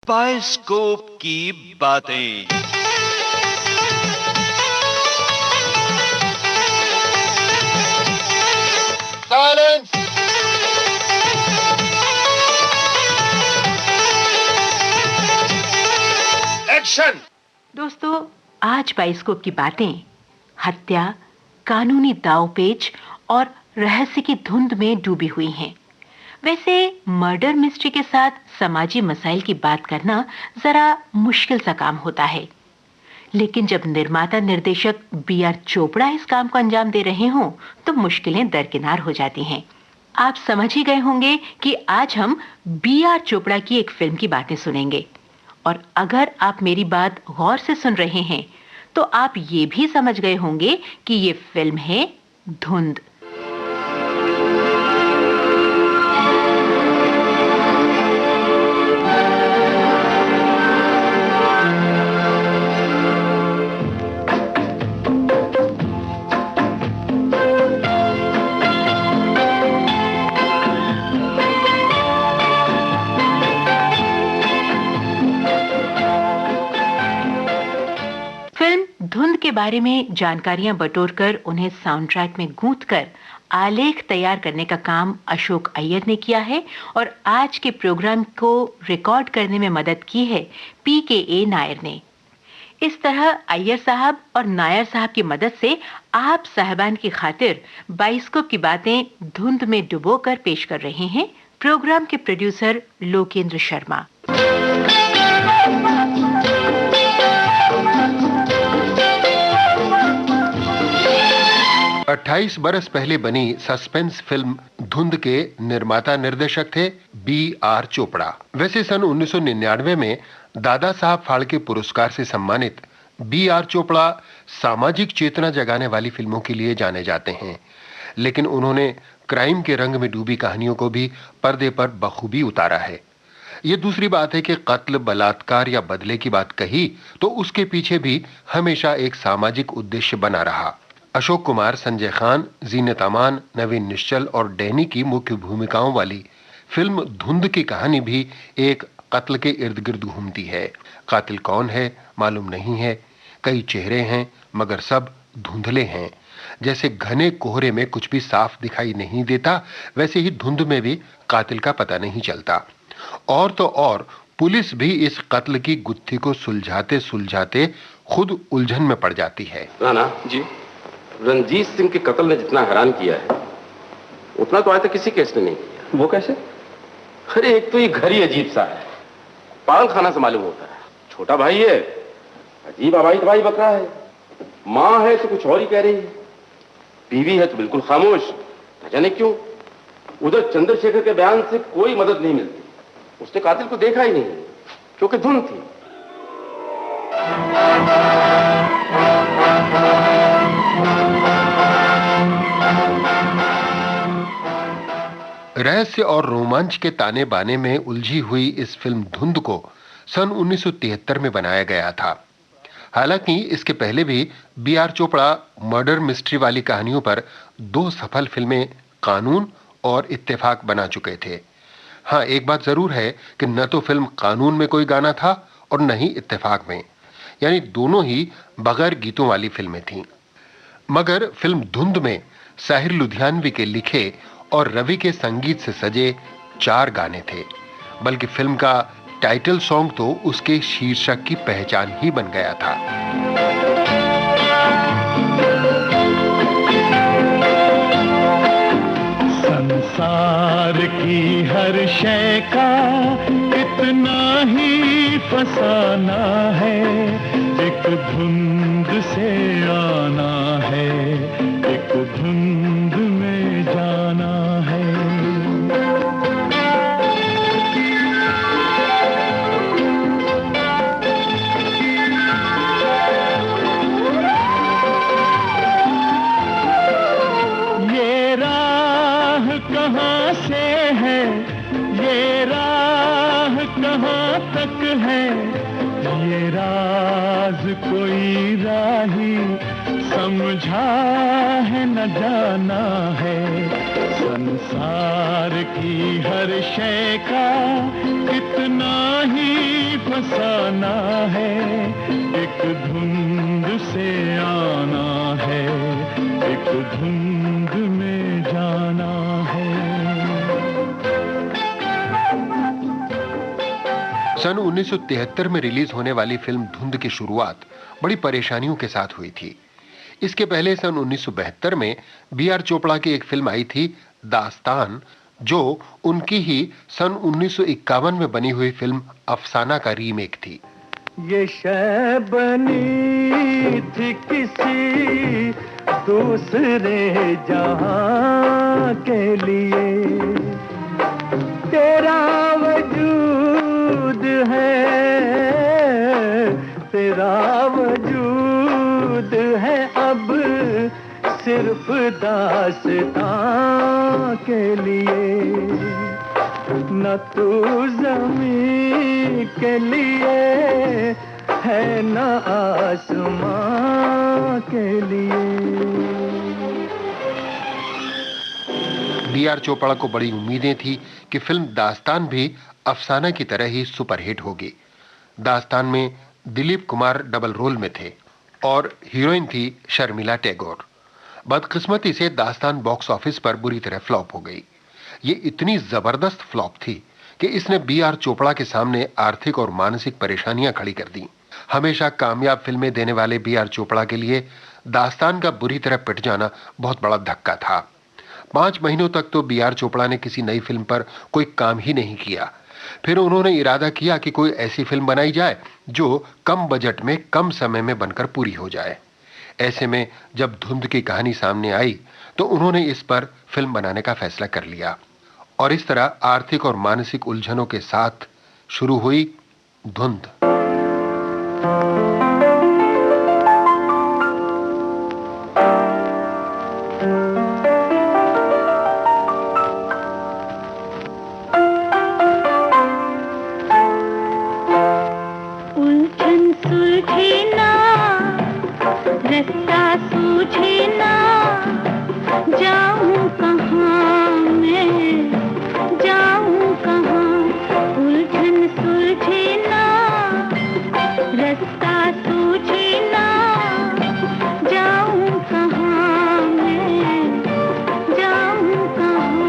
Bioscope की बातें। Silence. Action. दोस्तों, आज बायोस्कोप की बातें हत्या, कानूनी दांवपेच और रहस्य की धुंध में डूबी हुई हैं। वैसे मर्डर मिस्ट्री के साथ समाजी मसाइल की बात करना जरा मुश्किल सा काम होता है, लेकिन जब निर्माता निर्देशक बी.आर. चोपड़ा इस काम को अंजाम दे रहे हों, तो मुश्किलें दरकिनार हो जाती हैं। आप समझ ही गए होंगे कि आज हम बी.आर. चोपड़ा की एक फिल्म की बातें सुनेंगे। और अगर आप मेरी बात गौर से सुन रहे हैं, तो आप ये भी समझ गए होंगे कि ये फिल्म है धुंध। धुंध के बारे में जानकारियां बटोरकर उन्हें साउंड ट्रैक में गूंथकर आलेख तैयार करने का काम अशोक अय्यर ने किया है और आज के प्रोग्राम को रिकॉर्ड करने में मदद की है पी.के.ए. नायर ने। इस तरह अय्यर साहब और नायर साहब की मदद से आप साहबान की खातिर बायोस्कोप की बातें धुंध में डुबोकर पेश कर रहे हैं प्रोग्राम के प्रोड्यूसर लोकेंद्र शर्मा। 28 बरस पहले बनी सस्पेंस फिल्म धुंध के निर्माता निर्देशक थे बी.आर. चोपड़ा। वैसे सन 1999 में दादा साहब फाल्के पुरस्कार से सम्मानित बी.आर. चोपड़ा सामाजिक चेतना जगाने वाली फिल्मों के लिए जाने जाते हैं, लेकिन उन्होंने क्राइम के रंग में डूबी कहानियों को भी पर्दे पर बखूबी उतारा है। ये दूसरी बात है कि कत्ल, बलात्कार या बदले की बात कही तो उसके पीछे भी हमेशा एक सामाजिक उद्देश्य बना रहा। अशोक कुमार, संजय खान, जीनत अमान, नवीन निश्चल और डैनी की मुख्य भूमिकाओं वाली फिल्म धुंध की कहानी भी एक कत्ल के इर्द गिर्द घूमती है। कातिल कौन है मालूम नहीं है, कई चेहरे हैं मगर सब धुंधले हैं। जैसे घने कोहरे में कुछ भी साफ दिखाई नहीं देता, वैसे ही धुंध में भी कातिल का पता नहीं चलता। और तो और पुलिस भी इस कत्ल की गुत्थी को सुलझाते सुलझाते खुद उलझन में पड़ जाती है। राणा जी, रंजीत सिंह के कत्ल ने जितना हैरान किया है उतना तो आज तक किसी केस ने नहीं किया। वो कैसे? अरे एक तो ये घर ही अजीब सा है, पागल खाना से मालूम होता है। छोटा भाई है, अजीब आवाई तबाही बक रहा है। माँ है तो कुछ और ही कह रही है, बीवी है तो बिल्कुल खामोश, न जाने क्यों। उधर चंद्रशेखर के बयान से कोई मदद नहीं मिलती। उसने कातिल को देखा ही नहीं क्योंकि धुंध थी। रहस्य और रोमांच के ताने बाने में उलझी हुई इस फिल्म धुंध को सन 1973 में बनाया गया था। हालांकि इसके पहले भी बी.आर. चोपड़ा मर्डर मिस्ट्री वाली कहानियों पर 2 सफल फिल्में कानून और इत्तेफाक बना चुके थे। हाँ, एक बात जरूर है कि न तो फिल्म कानून में कोई गाना था और न ही इत्तेफाक में, यानी दोनों ही बगैर गीतों वाली फिल्में थीं। मगर फिल्म धुंध में साहिर लुधियानवी के लिखे और रवि के संगीत से सजे 4 गाने थे, बल्कि फिल्म का टाइटल सॉन्ग तो उसके शीर्षक की पहचान ही बन गया था। संसार की हर शय का इतना ही फसाना है, एक धुंध से आना है, एक धुंध में जाना है। ये राह कहाँ से है, ये राह कहाँ तक है, ये राज कोई राही समझा है न जाना है। संसार की हर शय का कितना ही बसाना है, एक धुंध से आना है, एक धुंध में जाना है। सन 1973 में रिलीज होने वाली फिल्म धुंध की शुरुआत बड़ी परेशानियों के साथ हुई थी। इसके पहले सन 1972 में B.R. चोपड़ा की एक फिल्म आई थी दास्तान, जो उनकी ही सन 1951 में बनी हुई फिल्म अफसाना का रीमेक थी। ये शय बनी थी किसी दूसरे जहां के लिए, तेरा वजूद है, तेरा वजूद है अब सिर्फ दास्तां के लिए, न तू ज़मीं के लिए है न आसमां के लिए। B.R. चोपड़ा को बड़ी उम्मीदें थी कि फिल्म दास्तान भी अफसाना की तरह ही सुपरहिट होगी। दास्तान में दिलीप कुमार डबल रोल में थे और हीरोइन थी शर्मिला टैगोर। बदकिस्मती से दास्तान बॉक्स ऑफिस पर बुरी तरह फ्लॉप हो गई। ये इतनी जबरदस्त फ्लॉप थी कि इसने B.R. चोपड़ा के सामने आर्थिक और मानसिक परेशानियां खड़ी कर दी। हमेशा कामयाब फिल्में देने वाले B.R. चोपड़ा के लिए दास्तान का बुरी तरह पिट जाना बहुत बड़ा धक्का था। 5 महीनों तक तो B.R. चोपड़ा ने किसी नई फिल्म पर कोई काम ही नहीं किया। फिर उन्होंने इरादा किया कि कोई ऐसी फिल्म बनाई जाए जो कम बजट में कम समय में बनकर पूरी हो जाए। ऐसे में जब धुंध की कहानी सामने आई तो उन्होंने इस पर फिल्म बनाने का फैसला कर लिया और इस तरह आर्थिक और मानसिक उलझनों के साथ शुरू हुई धुंध। उलझन सुलझे ना, रास्ता सूझे ना, जाऊं कहाँ मैं, जाऊं कहाँ। उलझन सुलझे ना, रास्ता सूझे ना, जाऊं कहाँ मैं, जाऊं कहाँ।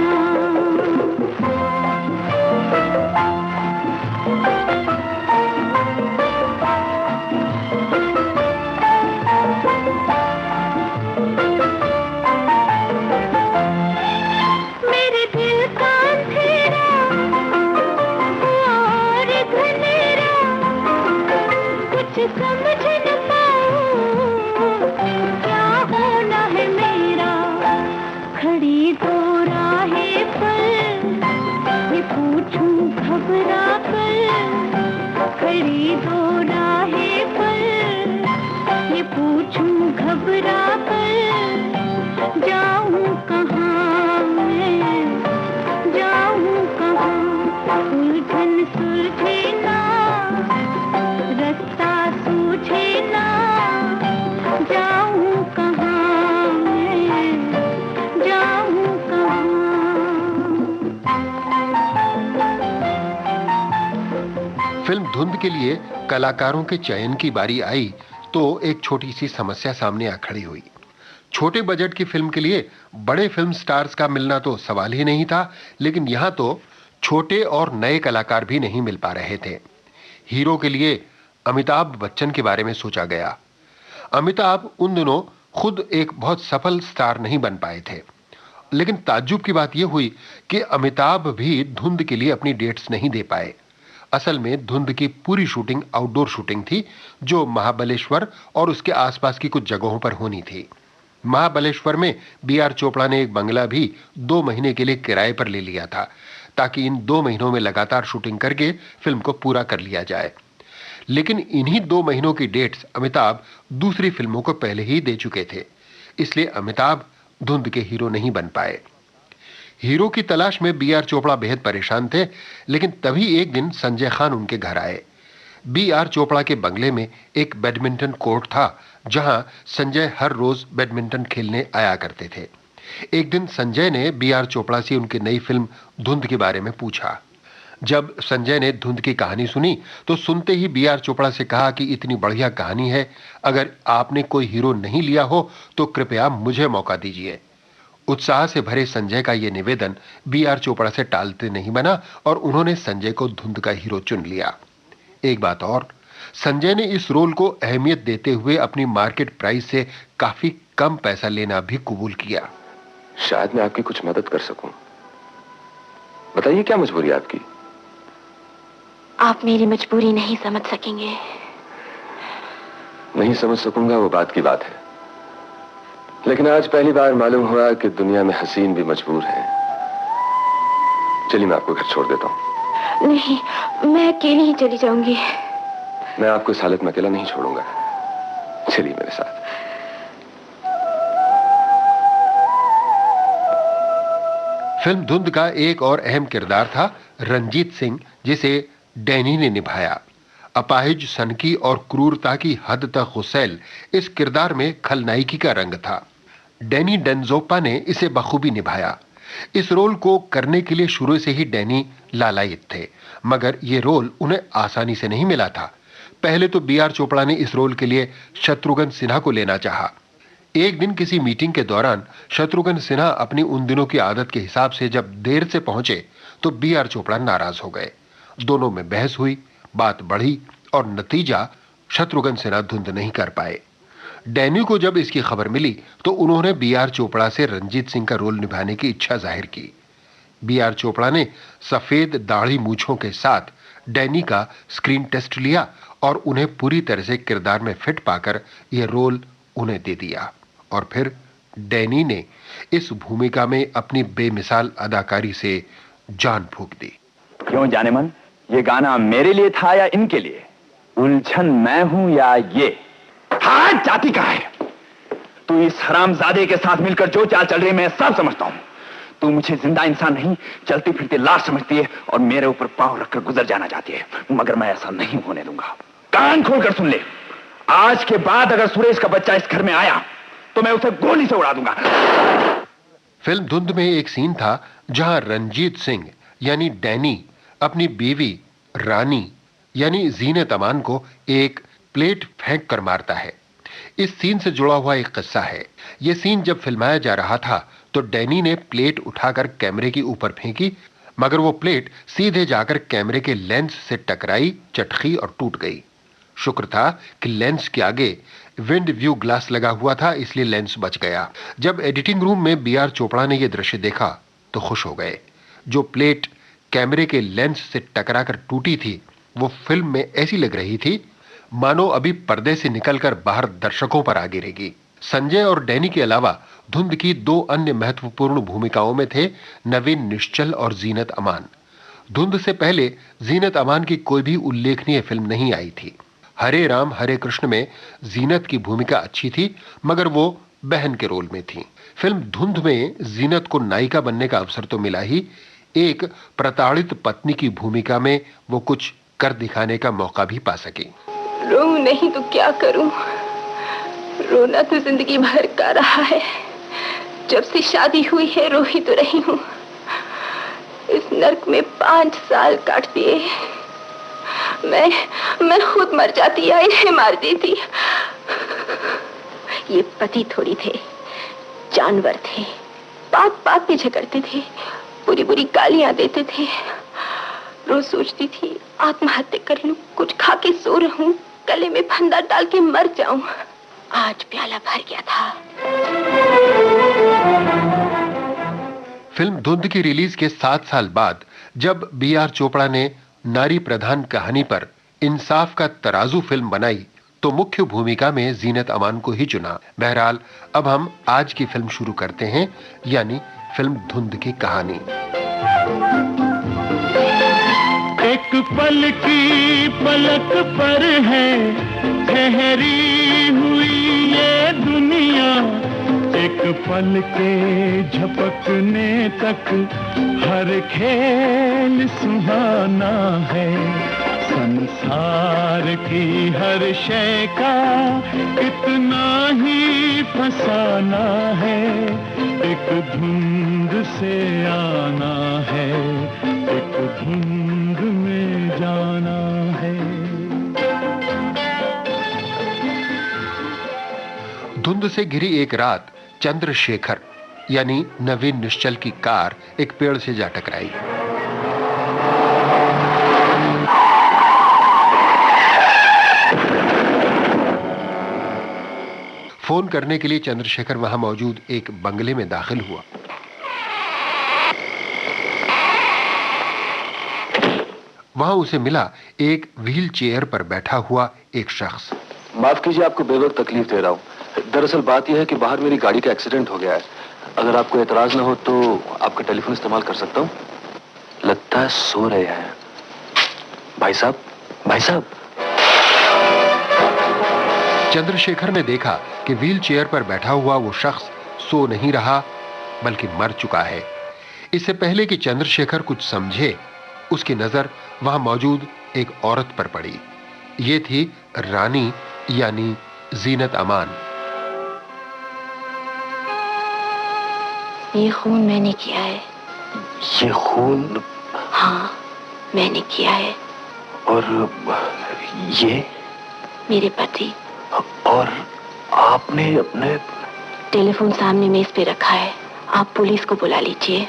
मेरे दिल का अंधेरा और घनेरा, कुछ समझ न पाऊं क्या होना है मेरा। खड़ी दो राहें पर ये पूछूं घबरा कर, खड़ी दो राहें पर ये पूछूं घबरा कर, जाऊं कहाँ मैं, जाऊं कहाँ। उलझन सुलझे ना, रास्ता सूझे ना, जाऊं कहाँ मैं, जाऊं कहाँ। फिल्म धुंध के लिए कलाकारों के चयन की बारी आई तो एक छोटी सी समस्या सामने आ खड़ी हुई। छोटे बजट की फिल्म के लिए बड़े फिल्म स्टार्स का मिलना तो सवाल ही नहीं था, लेकिन यहां तो छोटे और नए कलाकार भी नहीं मिल पा रहे थे। हीरो के लिए अमिताभ बच्चन के बारे में सोचा गया। अमिताभ उन दिनों खुद एक बहुत सफल स्टार नहीं बन पाए थे, लेकिन ताज्जुब की बात यह हुई कि अमिताभ भी धुंध के लिए अपनी डेट्स नहीं दे पाए। असल में धुंध की पूरी शूटिंग आउटडोर शूटिंग थी, जो महाबलेश्वर और उसके आसपास की कुछ जगहों पर होनी थी। महाबलेश्वर में B.R. चोपड़ा ने एक बंगला भी 2 महीने के लिए किराए पर ले लिया था, ताकि इन 2 महीनों में लगातार शूटिंग करके फिल्म को पूरा कर लिया जाए। लेकिन इन्हीं 2 महीनों की डेट्स अमिताभ दूसरी फिल्मों को पहले ही दे चुके थे, इसलिए अमिताभ धुंध के हीरो नहीं बन पाए। हीरो की तलाश में B.R. चोपड़ा बेहद परेशान थे, लेकिन तभी एक दिन संजय खान उनके घर आए। B.R. चोपड़ा के बंगले में एक बैडमिंटन कोर्ट था, जहां संजय हर रोज बैडमिंटन खेलने आया करते थे। एक दिन संजय ने B.R. चोपड़ा से उनकी नई फिल्म धुंध के बारे में पूछा। जब संजय ने धुंध की कहानी सुनी तो सुनते ही बी आर चोपड़ा से कहा कि इतनी बढ़िया कहानी है, अगर आपने कोई हीरो नहीं लिया हो तो कृपया मुझे मौका दीजिए। उत्साह से भरे संजय का यह निवेदन बी आर चोपड़ा से टालते नहीं बना और उन्होंने संजय को धुंध का हीरो चुन लिया। एक बात और, संजय ने इस रोल को अहमियत देते हुए अपनी मार्केट प्राइस से काफी कम पैसा लेना भी कबूल किया। शायद मैं आपकी कुछ मदद कर सकूं। बताइए क्या मजबूरी है आपकी? आप मेरी मजबूरी नहीं समझ सकेंगे। नहीं समझ सकूंगा वो बात की बात है, लेकिन आज पहली बार मालूम हुआ कि दुनिया में हसीन भी मजबूर है। चलिए मैं आपको घर छोड़ देता हूं। नहीं, मैं अकेली ही चली जाऊंगी। मैं आपको इस हालत में अकेला नहीं छोड़ूंगा। चलिए मेरे साथ। फिल्म धुंध का एक और अहम किरदार था रंजीत सिंह, जिसे डैनी ने निभाया। अपाहिज, सनकी और क्रूरता की हद तक गुस्सैल इस किरदार में खलनायकी का रंग था। डैनी डेंजोप्पा ने इसे बखूबी निभाया। इस रोल को करने के लिए शुरू से ही डैनी लालायित थे, मगर ये रोल उन्हें आसानी से नहीं मिला था। पहले तो बी आर चोपड़ा ने इस रोल के लिए शत्रुघ्न सिन्हा को लेना चाहा। एक दिन किसी मीटिंग के दौरान शत्रुघ्न सिन्हा अपनी उन दिनों की आदत के हिसाब से जब देर से पहुंचे तो बी आर चोपड़ा नाराज हो गए। दोनों में बहस हुई, बात बढ़ी और नतीजा शत्रुघ्न सिन्हा धुंध नहीं कर पाए। डैनी को जब इसकी खबर मिली तो उन्होंने बी आर चोपड़ा से रंजीत सिंह का रोल निभाने की इच्छा जाहिर की। बी आर चोपड़ा ने सफेद दाढ़ी मूंछों के साथ डैनी का स्क्रीन टेस्ट लिया और उन्हें पूरी तरह से किरदार में फिट पाकर यह रोल उन्हें दे दिया। और फिर डैनी ने इस भूमिका में अपनी बेमिसाल अदाकारी से जान फूंक दी। क्यों जाने मन, ये गाना मेरे लिए था या इनके लिए? उलझन मैं हूं या ये? हाँ, जाति का है। तू इस हरामजादे के साथ मिलकर जो चाल चल रही है मैं सब समझता हूं। तू मुझे जिंदा इंसान नहीं, चलती फिरती लाश समझती है और मेरे ऊपर पांव रखकर गुजर जाना चाहती है, मगर मैं ऐसा नहीं होने दूंगा। कान खोलकर सुन ले, आज के बाद अगर सुरेश का बच्चा इस घर में आया तो मैं उसे गोली से उड़ा दूंगा। फिल्म धुंध में एक सीन था जहां रंजीत सिंह यानी डैनी अपनी बीवी रानी यानी जीनत अमान को एक प्लेट फेंक कर मारता है। इस सीन से जुड़ा हुआ एक किस्सा है। यह सीन जब फिल्माया जा रहा था तो डैनी ने प्लेट उठाकर कैमरे के ऊपर फेंकी, मगर वो प्लेट सीधे जाकर कैमरे के लेंस से टकराई, चटकी और टूट गई। शुक्र था कि लेंस के आगे विंड व्यू ग्लास लगा हुआ था, इसलिए लेंस बच गया। जब एडिटिंग रूम में बी आर चोपड़ा ने यह दृश्य देखा तो खुश हो गए। जो प्लेट कैमरे के लेंस से टकराकर टूटी थी वो फिल्म में ऐसी लग रही थी मानो अभी पर्दे से निकलकर बाहर दर्शकों पर आ गिरेगी। संजय और डैनी के अलावा धुंध की दो अन्य महत्वपूर्ण भूमिकाओं में थे नवीन निश्चल और जीनत अमान। धुंध से पहले जीनत अमान की कोई भी उल्लेखनीय फिल्म नहीं आई थी। हरे राम हरे कृष्ण में जीनत की भूमिका अच्छी थी, मगर वो बहन के रोल में थी। फिल्म धुंध में जीनत को नायिका बनने का अवसर तो मिला ही, एक प्रताड़ित पत्नी की भूमिका में वो कुछ कर दिखाने का मौका भी पा सकी। रोऊं नहीं तो क्या करूं? रोना तो जिंदगी भर का रहा है। जब से शादी हुई है रो ही तो रही हूं। इस नर्क में 5 साल काट दिए। मैं खुद मर जाती या इन्हें मार देती। ये पति थोड़ी थे, जानवर थे। बात बात पे झगड़ते थे, बुरी बुरी गालियां देते थे। रोज सोचती थी आत्महत्या कर लूं, कुछ खा के सो रहूं, गले में फंदा डाल के मर जाऊं। आज प्याला भर गया था। फिल्म धुंध की रिलीज के 7 साल बाद जब बी आर चोपड़ा ने नारी प्रधान कहानी पर इंसाफ का तराजू फिल्म बनाई तो मुख्य भूमिका में जीनत अमान को ही चुना। बहरहाल अब हम आज की फिल्म शुरू करते हैं, यानी फिल्म धुंध की कहानी। एक पल की पलक पर है ठहरी हुई ये दुनिया, एक पल के झपकने तक हर खेल सुहाना है। संसार की हर शय का इतना ही फसाना है, एक धुंध से आना है, एक धुंध में जाना है। धुंध से घिरी एक रात चंद्रशेखर यानी नवीन निश्चल की कार एक पेड़ से जा टकराई। फोन करने के लिए चंद्रशेखर वहां मौजूद एक बंगले में दाखिल हुआ। वहां उसे मिला एक व्हील चेयर पर बैठा हुआ एक शख्स। माफ कीजिए, आपको बेवक्त तकलीफ दे रहा हूँ। दरअसल बात यह है कि बाहर मेरी गाड़ी का एक्सीडेंट हो गया है। अगर आपको एतराज ना हो तो आपका टेलीफोन इस्तेमाल कर सकता हूँ। लगता है सो रहे हैं। भाई साहब, भाई साहब। चंद्रशेखर ने देखा कि व्हील चेयर पर बैठा हुआ वो शख्स सो नहीं रहा बल्कि मर चुका है। इससे पहले कि चंद्रशेखर कुछ समझे, उसकी नजर वहां मौजूद एक औरत पर पड़ी। ये थी रानी यानी जीनत अमान। ये खून मैंने किया है। ये खून? हाँ, मैंने किया है। और ये? मेरे पति। और आपने अपने? टेलीफोन सामने मेज पे रखा है, आप पुलिस को बुला लीजिए।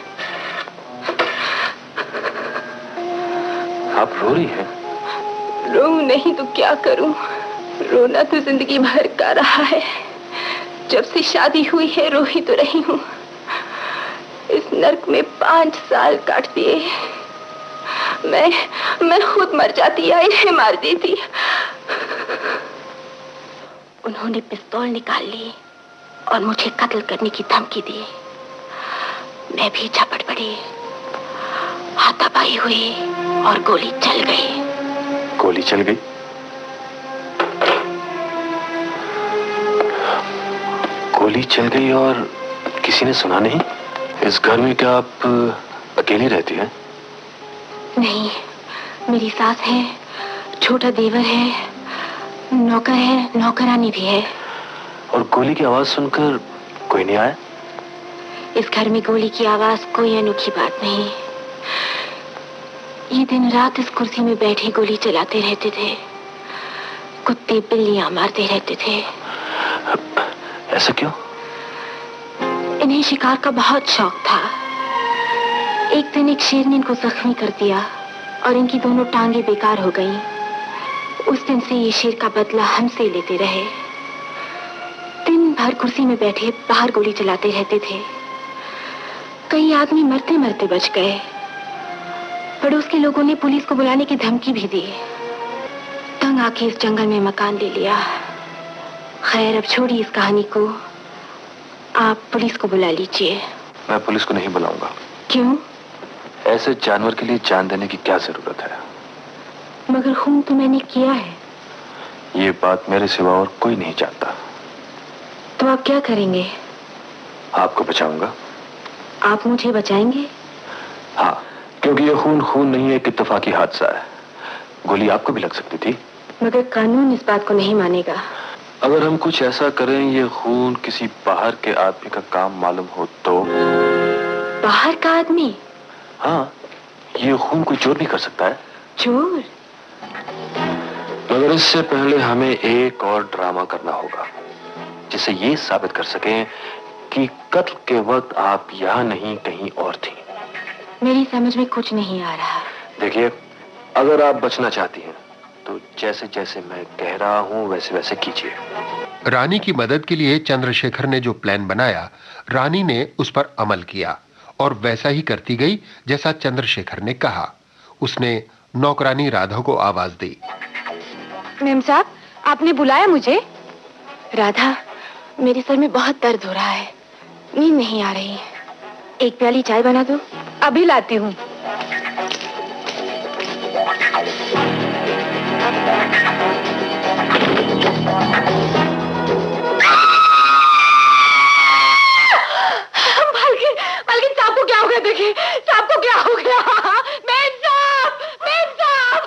आप रो रही हैं? रो नहीं तो क्या करूं? रोना तो जिंदगी भर का रहा है। जब से शादी हुई है रो ही तो रही हूं। इस नर्क में 5 साल काट दिए। मैं खुद मर जाती या इन्हें मार देती। उन्होंने पिस्तौल निकाल ली और मुझे कत्ल करने की धमकी दी। मैं भी झपट पड़ी, हाथापाई हुई और गोली चल गई। गोली चल गई? गोली चल गई और किसी ने सुना नहीं? इस घर में क्या आप अकेली रहती हैं? नहीं, मेरी सास है, छोटा देवर है, नौकर है, नौकरानी भी है। और गोली की आवाज सुनकर कोई नहीं आया? इस घर में गोली की आवाज कोई अनोखी बात नहीं। ये दिन रात इस कुर्सी में बैठे गोली चलाते रहते थे। कुत्ते बिल्लियां मारते रहते थे। ऐसा क्यों? इन्हें शिकार का बहुत शौक था। एक दिन एक शेर ने इनको जख्मी कर दिया और इनकी दोनों टांगे बेकार हो गईं। उस दिन से ये शेर का बदला हमसे लेते रहे। दिन भर कुर्सी में बैठे बाहर गोली चलाते रहते थे। कई आदमी मरते मरते बच गए। पड़ोस के लोगों ने पुलिस को बुलाने की धमकी भी दी। तंग आके इस जंगल में मकान ले लिया। खैर, अब छोड़िए इस कहानी को, आप पुलिस को बुला लीजिए। मैं पुलिस को नहीं बुलाऊंगा। क्यों? ऐसे जानवर के लिए जान देने की क्या जरूरत है? मगर खून तो मैंने किया है। ये बात मेरे सिवा और कोई नहीं जानता। तो आप क्या करेंगे? आपको बचाऊंगा। आप मुझे बचाएंगे? हाँ, क्योंकि ये खून नहीं है, एक इत्तेफाकी हादसा है। गोली आपको भी लग सकती थी। मगर कानून इस बात को नहीं मानेगा। अगर हम कुछ ऐसा करें, ये खून किसी बाहर के आदमी का काम मालूम हो तो? बाहर का आदमी? हाँ, ये खून कोई चोर भी कर सकता है। चोर? मगर इससे पहले हमें एक और ड्रामा करना होगा, जिससे ये साबित कर सकें कि कत्ल के वक्त आप यहाँ नहीं कहीं और थी। मेरी समझ में कुछ नहीं आ रहा। देखिए, अगर आप बचना चाहती हैं तो जैसे जैसे मैं कह रहा हूँ वैसे वैसे कीजिए। रानी की मदद के लिए चंद्रशेखर ने जो प्लान बनाया, रानी ने उस पर अमल किया और वैसा ही करती गई जैसा चंद्रशेखर ने कहा। उसने नौकरानी राधा को आवाज दी। मेम साहब, आपने बुलाया मुझे? राधा, मेरे सर में बहुत दर्द हो रहा है, नींद नहीं आ रही। एक प्याली चाय बना दो। अभी लाती हूँ। मालकिन साहब को क्या हो गया? देखिए साहब को क्या हो गया। मेम साहब, मेम साहब।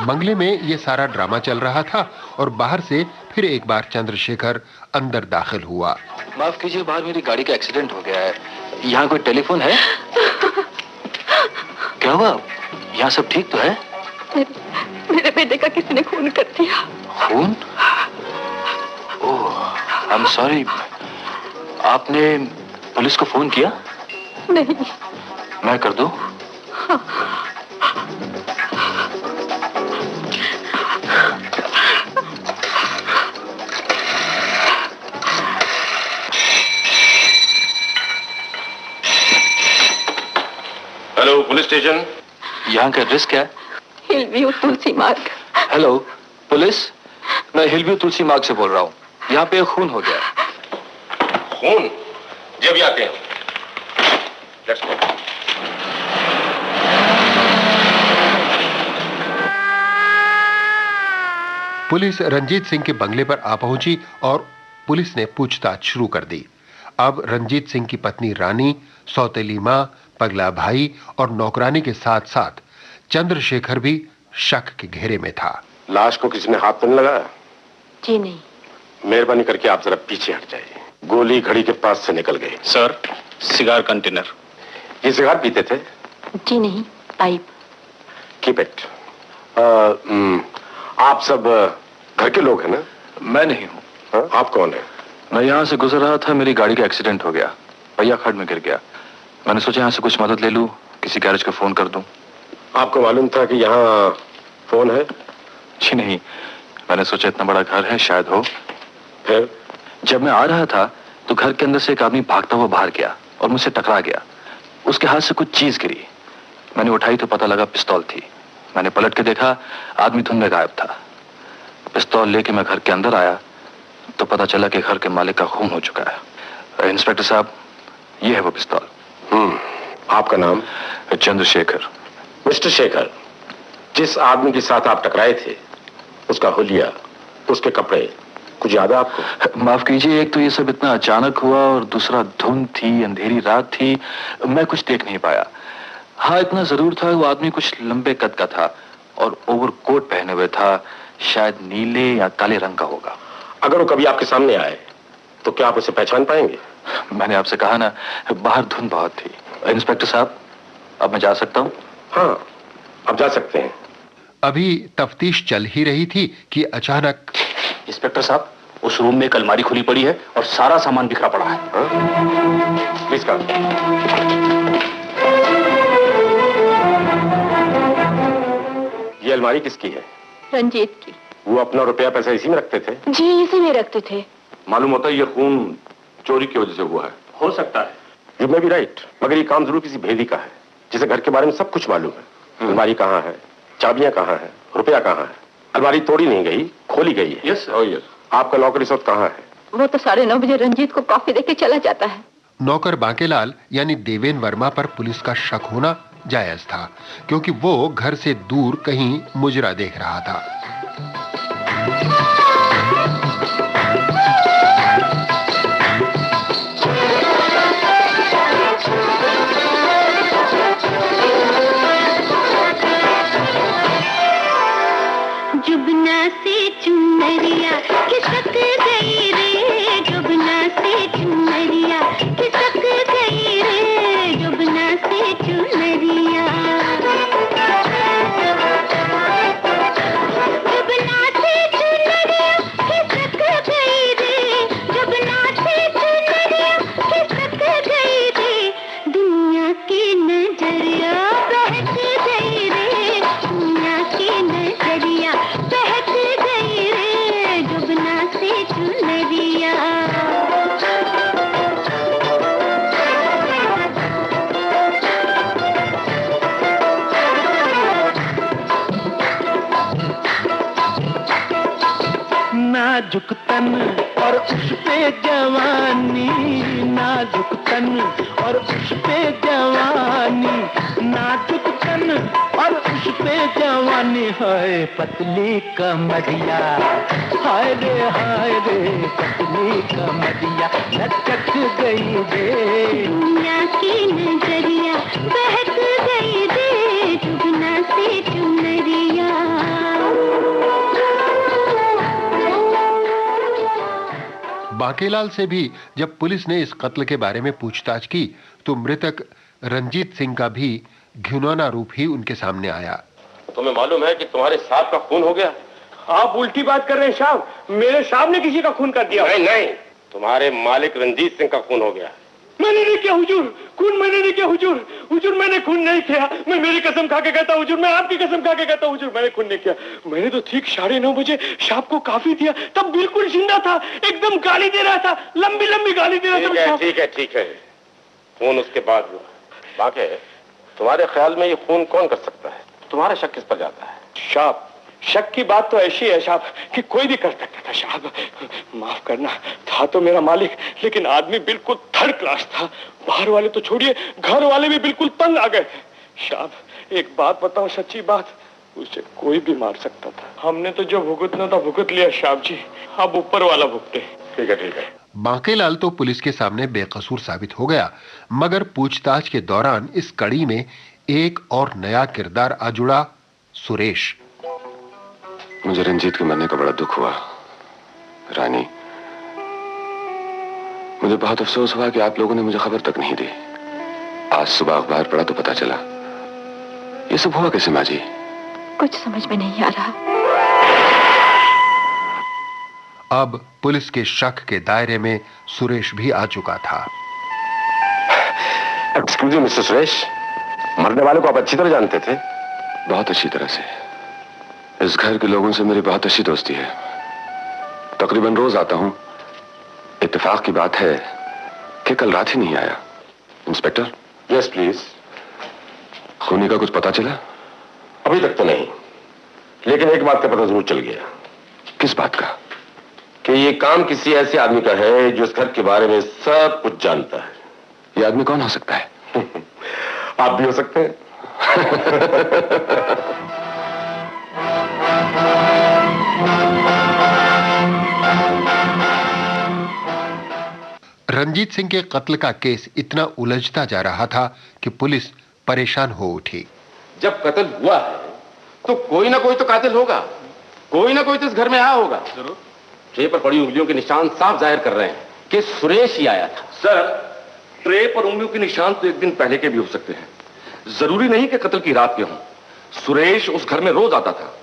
बंगले में ये सारा ड्रामा चल रहा था और बाहर से फिर एक बार चंद्रशेखर अंदर दाखिल हुआ। माफ कीजिए, बाहर मेरी गाड़ी का एक्सीडेंट हो गया है। यहाँ कोई टेलीफोन है? क्या हुआ? यहाँ सब ठीक तो है? मेरे बेटे का किसी ने खून कर दिया। खून? ओह, आई एम सॉरी। आपने पुलिस को फोन किया? नहीं। मैं कर दूं? Hello, police station. यहाँ का एड्रेस क्या है? हिलव्यू तुलसी मार्ग। हेलो पुलिस, मैं हिलव्यू तुलसी मार्ग से बोल रहा हूँ। यहाँ पे खून हो गया। खून? जी अभी आते हैं। Let's go. Police Ranjit Singh के बंगले पर आ पहुंची और पुलिस ने पूछताछ शुरू कर दी। अब रंजीत सिंह की पत्नी रानी, सौतेली मां, पगला भाई और नौकरानी के साथ साथ चंद्रशेखर भी शक के घेरे में था। लाश को किसी ने हाथ तो नहीं लगाया? जी नहीं। मेहरबानी करके आप जरा पीछे हट जाइए। गोली घड़ी के पास से निकल गई। Sir, cigar container. ये सिगार पीते थे? जी नहीं, पाइप। Keep it. आप सब घर के लोग हैं ना? मैं नहीं हूँ। आप कौन है? मैं यहाँ से गुजर रहा था, मेरी गाड़ी का एक्सीडेंट हो गया, पहिया खड्ड में गिर गया। मैंने सोचा यहाँ से कुछ मदद ले लूँ, किसी गैरेज को फोन कर दूं। आपको मालूम था कि यहाँ फोन है? जी नहीं, मैंने सोचा इतना बड़ा घर है, शायद हो। फिर जब मैं आ रहा था तो घर के अंदर से एक आदमी भागता हुआ बाहर गया और मुझसे टकरा गया। उसके हाथ से कुछ चीज गिरी। मैंने उठाई तो पता लगा पिस्तौल थी। मैंने पलट के देखा, आदमी धुंध में गायब था। पिस्तौल लेके मैं घर के अंदर आया तो पता चला कि घर के मालिक का खून हो चुका है। इंस्पेक्टर साहब, ये है वो पिस्तौल। आपका नाम? चंद्रशेखर। मिस्टर शेखर, जिस आदमी के साथ आप टकराए थे, उसका हुलिया, उसके कपड़े कुछ याद है आपको? माफ कीजिए, एक तो ये सब इतना अचानक हुआ और दूसरा धुंध थी, अंधेरी रात थी, मैं कुछ देख नहीं पाया। हाँ, इतना जरूर था वो आदमी कुछ लंबे कद का था और ओवरकोट पहने हुए था, शायद नीले या काले रंग का होगा। अगर वो कभी आपके सामने आए तो क्या आप उसे पहचान पाएंगे? मैंने आपसे कहा ना, बाहर धुंध बहुत थी। इंस्पेक्टर साहब, अब मैं जा सकता हूँ? हाँ, अब जा सकते हैं। अभी तफ्तीश चल ही रही थी कि अचानक इंस्पेक्टर साहब, उस रूम में एक अलमारी खुली पड़ी है और सारा सामान बिखरा पड़ा है। Please come. ये अलमारी किसकी है? रंजीत की। वो अपना रुपया पैसा इसी में रखते थे? जी, इसी में रखते थे। मालूम होता है ये खून चोरी की वजह से हुआ है। हो सकता है। यू मे बी राइट, मगर ये काम जरूर किसी भेदी का है जिसे घर के बारे में सब कुछ मालूम है। अलमारी कहाँ है, चाबियां कहाँ है, रुपया कहाँ है। अलमारी तोड़ी नहीं गई, खोली गई है। यस। Oh yes. आपका नौकर इस वक्त कहाँ है? वो तो 9:30 बजे रंजीत को कॉफी देके चला जाता है। नौकर बांकेलाल यानी देवेन वर्मा पर पुलिस का शक होना जायज था, क्योंकि वो घर से दूर कहीं मुजरा देख रहा था। जुबना से चुनरिया खिसक गई रे, जुबना से चुनरिया खिसक गई रे, जुबना से चुनरिया। जुबना से चुनरिया खिसक गई रे, जुबना से चुनरिया खिसक गई रे, दुनिया की नजरिया बहक गई रे, दुनिया की नजरिया बहक गई रे, जुबना से चुनरिया। नाजुक तन और उस पे जवानी, नाजुक तन और उस पे जवानी, नाजुक तन और उस पे जवानी है, पतली कमरिया हाय रे पतली कमरिया लचक गई रे, दुनिया की नजरिया बहक गई रे, जुबना से चुनरिया। बांकेलाल से भी जब पुलिस ने इस कत्ल के बारे में पूछताछ की तो मृतक रंजीत सिंह का भी घिनौना रूप ही उनके सामने आया। तुम्हें मालूम है कि तुम्हारे साहब का खून हो गया? आप उल्टी बात कर रहे हैं साहब। मेरे साहब ने किसी का खून कर दिया? नहीं नहीं, तुम्हारे मालिक रंजीत सिंह का खून हो गया। मैंने नहीं किया हुजूर, खून मैंने नहीं किया हुजूर। हुजूर मैंने खून नहीं किया। मैं मेरी कसम खा के कहता हूं हुजूर, मैं आपकी कसम खा के कहता हूं हुजूर, मैंने खून नहीं किया। मैंने तो ठीक 9:30 बजे साहब को काफी दिया, तब बिल्कुल जिंदा था, एकदम गाली दे रहा था, लंबी लंबी गाली दे रहा था। ठीक है, खून उसके बाद हुआ। बाकी तुम्हारे ख्याल में ये खून कौन कर सकता है? तुम्हारा शक किस पर जाता है? साहब शक की बात तो ऐसी है साहब कि कोई भी कर सकता था साहब। माफ करना, था तो मेरा मालिक, लेकिन आदमी बिल्कुल थर्ड क्लास था। बाहर वाले तो छोड़िए, घर वाले भी बिल्कुल तंग आ गए थे। साहब एक बात बताऊं, सच्ची बात, उसे कोई भी मार सकता था। हमने तो जो भुगतना था भुगत लिया साहब जी, अब ऊपर वाला भुगते। ठीक है। बांकेलाल तो पुलिस के सामने बेकसूर साबित हो गया, मगर पूछताछ के दौरान इस कड़ी में एक और नया किरदार आ जुड़ा, सुरेश। मुझे रंजीत के मरने का बड़ा दुख हुआ रानी। मुझे बहुत अफसोस हुआ कि आप लोगों ने मुझे खबर तक नहीं दी। आज सुबह अखबार पढ़ा तो पता चला। ये सब हुआ कैसे माँ जी? कुछ समझ में नहीं आ रहा। अब पुलिस के शक के दायरे में सुरेश भी आ चुका था। एक्सक्यूज मी मिस्टर सुरेश, मरने वाले को आप अच्छी तरह जानते थे? बहुत अच्छी तरह से। इस घर के लोगों से मेरी बहुत अच्छी दोस्ती है, तकरीबन रोज आता हूं। इत्तेफाक की बात है कि कल रात ही नहीं आया। इंस्पेक्टर। Yes please. खूनी का कुछ पता चला? अभी तक तो नहीं, लेकिन एक बात का पता जरूर चल गया। किस बात का? कि ये काम किसी ऐसे आदमी का है जो इस घर के बारे में सब कुछ जानता है। ये आदमी कौन हो सकता है? आप भी हो सकते हैं। रंजीत सिंह के कत्ल का केस इतना उलझता जा रहा था कि पुलिस परेशान हो उठी। जब कत्ल हुआ है तो कोई ना कोई तो कातिल होगा, कोई ना कोई तो इस घर में आया होगा। जरूर। ट्रे पर पड़ी उंगलियों के निशान साफ जाहिर कर रहे हैं कि सुरेश ही आया था। सर, ट्रे पर उंगलियों के निशान तो एक दिन पहले के भी हो सकते हैं, जरूरी नहीं कि कत्ल की रात के हों। सुरेश उस घर में रोज आता था।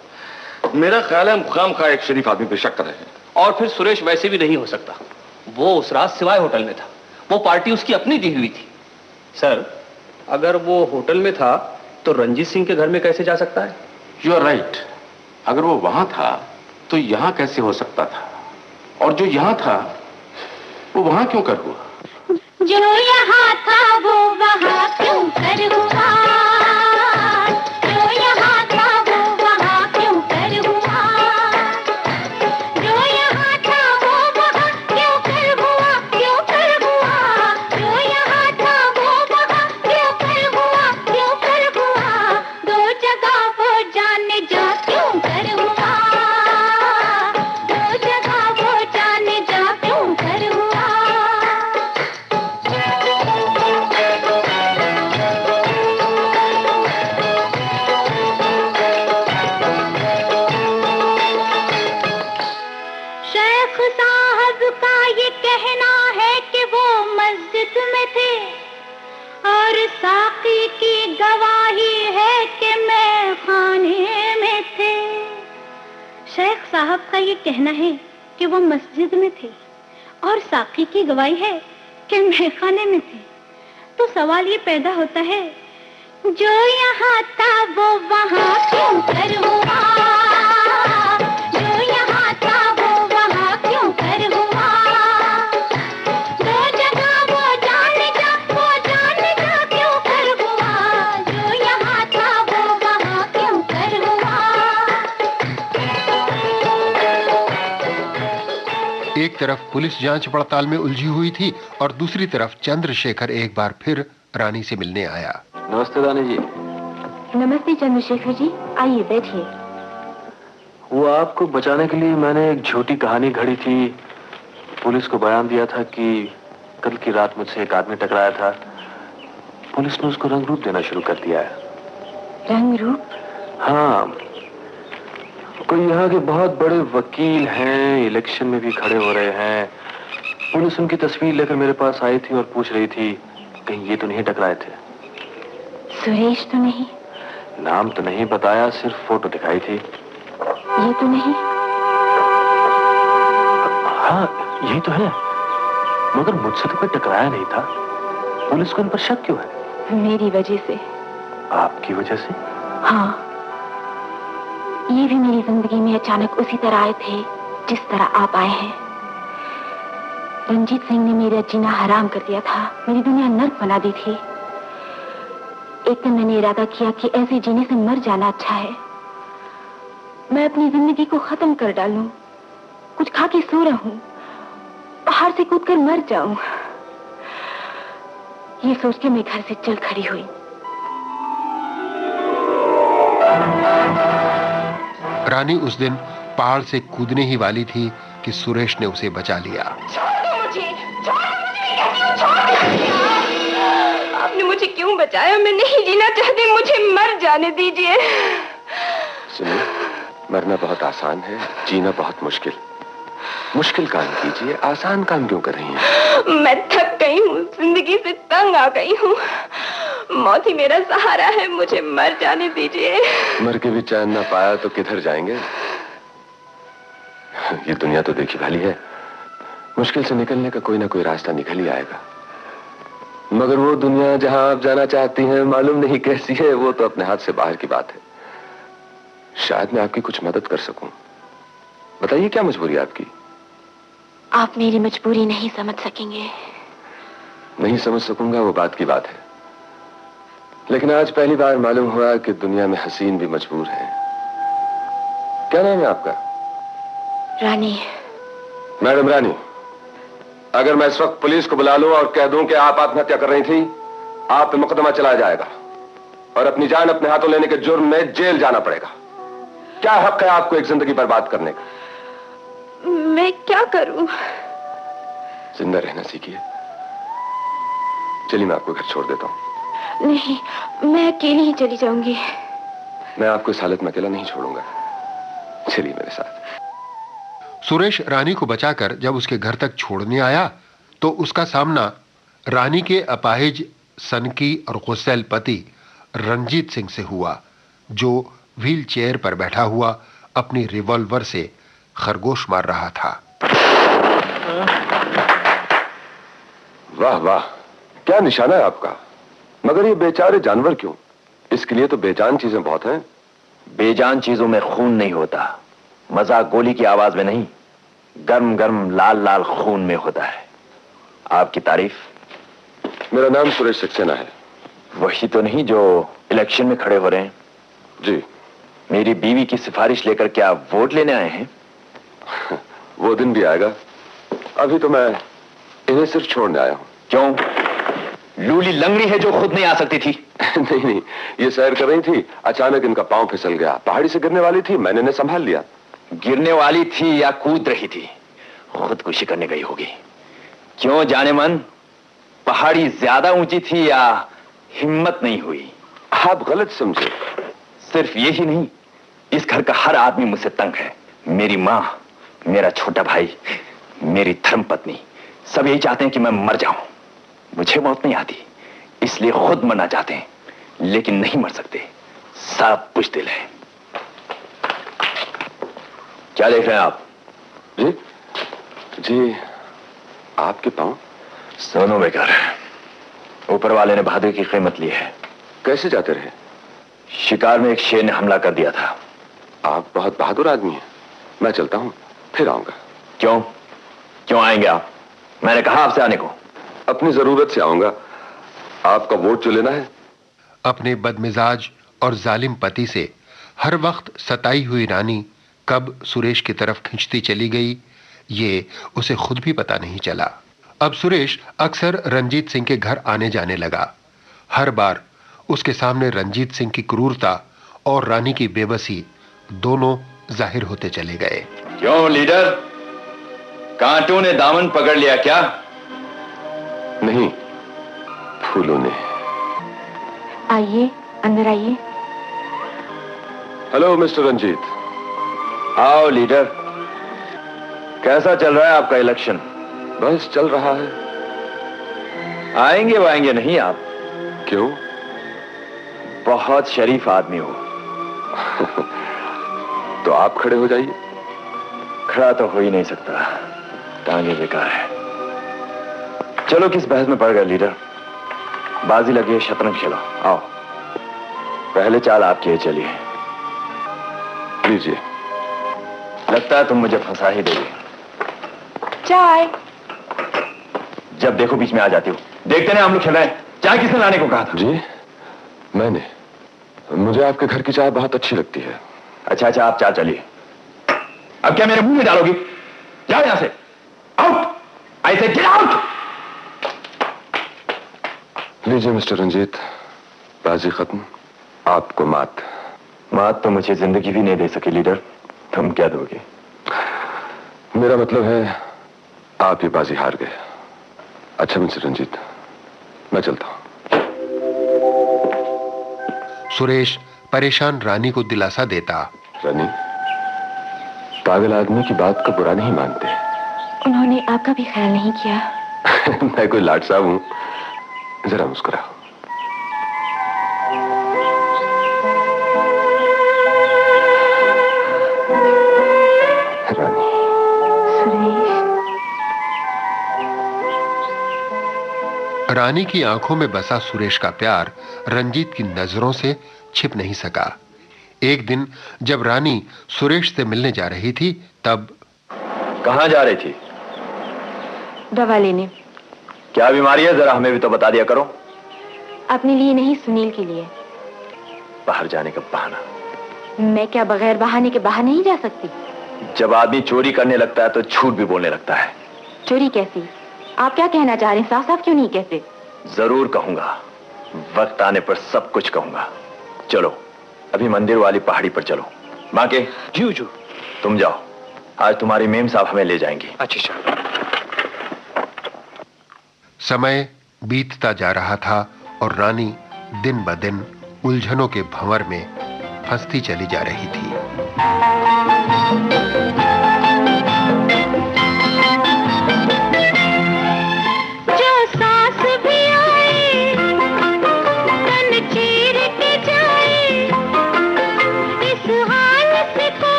मेरा ख्याल है खामखा एक शरीफ आदमी पे शक कर रहे हैं। और फिर सुरेश वैसे भी नहीं हो सकता, वो उस रात सिवाय होटल में था, वो पार्टी उसकी अपनी दी हुई थी। सर, अगर वो होटल में था तो रंजीत सिंह के घर में कैसे जा सकता है? You are right. अगर वो वहां था तो यहां कैसे हो सकता था, और जो यहां था वो वहां क्यों कर हुआ? जो यहाँ था वो वहाँ क्यों कर हुआ? जो यहाँ था वो वहाँ क्यों कर हुआ? जो यहाँ था वो वहाँ क्यों कर हुआ? क्यों कर हुआ? जो यहाँ था वो वहाँ क्यों कर हुआ? क्यों कर हुआ? दो जगह वो जाने जा क्यों कर हुआ? दो जगह वो जाने जा क्यों कर हुआ? शेख साहब का ये कहना है कि वो मस्जिद में थे और साकी की गवाही है कि मैं खाने में थे। शेख साहब का ये कहना है कि वो मस्जिद में थे और साकी की गवाही है कि मैं खाने में थे। तो सवाल ये पैदा होता है, जो यहाँ था वो वहाँ क्यों कर हुआ? जो यहाँ था वो वहाँ क्यों कर हुआ? दो जगह वो जाने जा क्यों कर हुआ? जो यहाँ था वो वहाँ क्यों कर हुआ? एक तरफ पुलिस जांच पड़ताल में उलझी हुई थी और दूसरी तरफ चंद्रशेखर एक बार फिर रानी से मिलने आया। नमस्ते रानी जी। नमस्ते चंद्रशेखर जी, आइए बैठिए। वो आपको बचाने के लिए मैंने एक झूठी कहानी घड़ी थी। पुलिस को बयान दिया था कि कल की रात मुझसे एक आदमी टकराया था। पुलिस ने उसको रंग रूप देना शुरू कर दिया है। रंग रूप? हाँ, कोई यहाँ के बहुत बड़े वकील हैं, इलेक्शन में भी खड़े हो रहे हैं। पुलिस उनकी तस्वीर लेकर मेरे पास आई थी और पूछ रही थी कहीं ये तो नहीं टकराए थे। सुरेश तो नहीं? नाम तो नहीं बताया, सिर्फ फोटो दिखाई थी। ये तो नहीं? हाँ यही तो है, मगर मुझसे तो कोई टकराया नहीं था। पुलिस को इन पर शक क्यों है? मेरी वजह से। आपकी वजह से? हाँ, ये भी मेरी जिंदगी में अचानक उसी तरह आए थे जिस तरह आप आए हैं। रंजीत सिंह ने मेरा जीना हराम कर दिया था, मेरी दुनिया नर्क बना दी थी। एक दिन मैंने इरादा किया कि ऐसे जीने से मर जाना अच्छा है। मैं अपनी जिंदगी को खत्म कर डालूं, कुछ खा के सो रहूं, पहाड़ से कूदकर मर जाऊं। ये सोच के मैं घर से चल खड़ी हुई। रानी उस दिन पहाड़ से कूदने ही वाली थी कि सुरेश ने उसे बचा लिया। आपने मुझे क्यों बचाया? मैं नहीं जीना चाहती, मुझे मर जाने दीजिए। सुनिए, मरना बहुत आसान है, जीना बहुत मुश्किल। मुश्किल काम कीजिए, आसान काम क्यों कर रही हैं? मैं थक गई हूँ, जिंदगी से तंग आ गई हूँ। मौत ही मेरा सहारा है, मुझे मर जाने दीजिए। मर के भी चैन ना पाया तो किधर जाएंगे? ये दुनिया तो देखी भाली है, मुश्किल से निकलने का कोई ना कोई रास्ता निकल ही आएगा। मगर वो दुनिया जहां आप जाना चाहती हैं मालूम नहीं कैसी है, वो तो अपने हाथ से बाहर की बात है। शायद मैं आपकी कुछ मदद कर सकूं। बताइए क्या मजबूरी है आपकी? आप मेरी मजबूरी नहीं समझ सकेंगे। नहीं समझ सकूंगा वो बात की बात है, लेकिन आज पहली बार मालूम हुआ कि दुनिया में हसीन भी मजबूर है। क्या नाम है आपका? रानी। मैडम रानी, अगर मैं इस वक्त पुलिस को बुला लूं और कह दूं कि आप आत्महत्या कर रही थी, आप पे मुकदमा चलाया जाएगा और अपनी जान अपने हाथों लेने के जुर्म में जेल जाना पड़ेगा। क्या हक है आपको एक जिंदगी बर्बाद करने का? मैं क्या करूं? जिंदा रहना सीखिए। चलिए मैं आपको घर छोड़ देता हूं। नहीं, मैं अकेली ही चली जाऊंगी। मैं आपको इस हालत में अकेला नहीं छोड़ूंगा, चलिए मेरे साथ। सुरेश रानी को बचाकर जब उसके घर तक छोड़ने आया तो उसका सामना रानी के अपाहिज सनकी और गुस्सैल पति रंजीत सिंह से हुआ, जो व्हील चेयर पर बैठा हुआ अपनी रिवॉल्वर से खरगोश मार रहा था। वाह वाह, क्या निशाना है आपका। मगर ये बेचारे जानवर क्यों? इसके लिए तो बेजान चीजें बहुत हैं। बेजान चीजों में खून नहीं होता, मजा गोली की आवाज में नहीं, गर्म गर्म लाल लाल खून में होता है। आपकी तारीफ? मेरा नाम सुरेश सक्सेना है। वही तो नहीं जो इलेक्शन में खड़े हो रहे हैं? जी। मेरी बीवी की सिफारिश लेकर क्या वोट लेने आए हैं? वो दिन भी आएगा, अभी तो मैं इन्हें सिर्फ छोड़ने आया हूं। क्यों? लूली लंगड़ी है जो खुद नहीं आ सकती थी? नहीं नहीं, ये सैर कर रही थी, अचानक इनका पांव फिसल गया, पहाड़ी से गिरने वाली थी, मैंने इन्हें संभाल लिया। गिरने वाली थी या कूद रही थी? खुदकुशी करने गई होगी। क्यों जाने मन, पहाड़ी ज्यादा ऊंची थी या हिम्मत नहीं हुई? आप गलत समझे। सिर्फ ये ही नहीं, इस घर का हर आदमी मुझसे तंग है। मेरी माँ, मेरा छोटा भाई, मेरी धर्मपत्नी, सब यही चाहते हैं कि मैं मर जाऊं। मुझे मौत नहीं आती, इसलिए खुद मरना चाहते हैं, लेकिन नहीं मर सकते। सब बुज़दिल है। क्या देख रहे हैं आप? जी जी, आपके पांव? सोनू बेकर, ऊपर वाले ने बहादुरी की कीमत ली है। कैसे जाते रहे? शिकार में एक शेर ने हमला कर दिया था। आप बहुत बहादुर आदमी हैं। मैं चलता हूं, फिर आऊंगा। क्यों? क्यों आएंगे आप? मैंने कहा आपसे आने को। अपनी जरूरत से आऊंगा। आपका वोट जो लेना है। अपने बदमिजाज और जालिम पति से हर वक्त सताई हुई रानी कब सुरेश की तरफ खींचती चली गई, ये उसे खुद भी पता नहीं चला। अब सुरेश अक्सर रंजीत सिंह के घर आने जाने लगा। हर बार उसके सामने रंजीत सिंह की क्रूरता और रानी की बेबसी दोनों जाहिर होते चले गए। क्यों लीडर, कांटों ने दामन पकड़ लिया क्या? नहीं, फूलों ने। आइए, अंदर आइए। Hello mister Ranjit. आओ लीडर। कैसा चल रहा है आपका इलेक्शन? बस चल रहा है। आएंगे वाएंगे नहीं आप। क्यों? बहुत शरीफ आदमी हो। तो आप खड़े हो जाइए। खड़ा तो हो ही नहीं सकता, टांगे बेकार है। चलो किस बहस में पड़ गए लीडर, बाजी लगी है, शतरंज खेलो। आओ, पहले चाल आपकी है, चलिए। लीजिए। लगता है तुम मुझे फंसा ही दोगे। चाय। जब देखो बीच में आ जाती हो। देखते नहीं हम लोग खेल रहे हैं। चाय किसने लाने को कहा था? जी मैंने। मुझे आपके घर की चाय बहुत अच्छी लगती है। अच्छा अच्छा, आप चाय चलिए। अब क्या मेरे मुंह में डालोगी? जाओ यहां से, आउट। आई से गेट आउट। लीजिए मिस्टर रंजीत, बाजी खत्म, आपको मात। मात तो मुझे जिंदगी भी नहीं दे सकी लीडर, तुम क्या दोगे? मेरा मतलब है आप ये बाजी हार गए। अच्छा मिस्टर रंजीत, मैं चलता हूं। सुरेश परेशान रानी को दिलासा देता। रानी, पागल आदमी की बात का बुरा नहीं मानते। उन्होंने आपका भी ख्याल नहीं किया। मैं कोई लाट साहब हूं? जरा मुस्कुराओ। रानी। रानी की आंखों में बसा सुरेश का प्यार रंजीत की नजरों से छिप नहीं सका। एक दिन जब रानी सुरेश से मिलने जा रही थी तब। कहां जा रही थी? दवा लेने। क्या बीमारी है, जरा हमें भी तो बता दिया करो। अपने लिए नहीं, सुनील के लिए। बाहर जाने का बहाना? मैं क्या बगैर बहाने के बाहर नहीं जा सकती? जब आदमी चोरी करने लगता है तो झूठ भी बोलने लगता है। चोरी कैसी? आप क्या कहना चाह रहे हैं? साफ साफ क्यों नहीं कहते? जरूर कहूंगा, वक्त आने पर सब कुछ कहूंगा। चलो अभी मंदिर वाली पहाड़ी पर चलो। माँ के जू जू तुम जाओ, आज तुम्हारी मेम साहब हमें ले जाएंगी। अच्छा। समय बीतता जा रहा था और रानी दिन ब दिन उलझनों के भंवर में फंसती चली जा रही थी।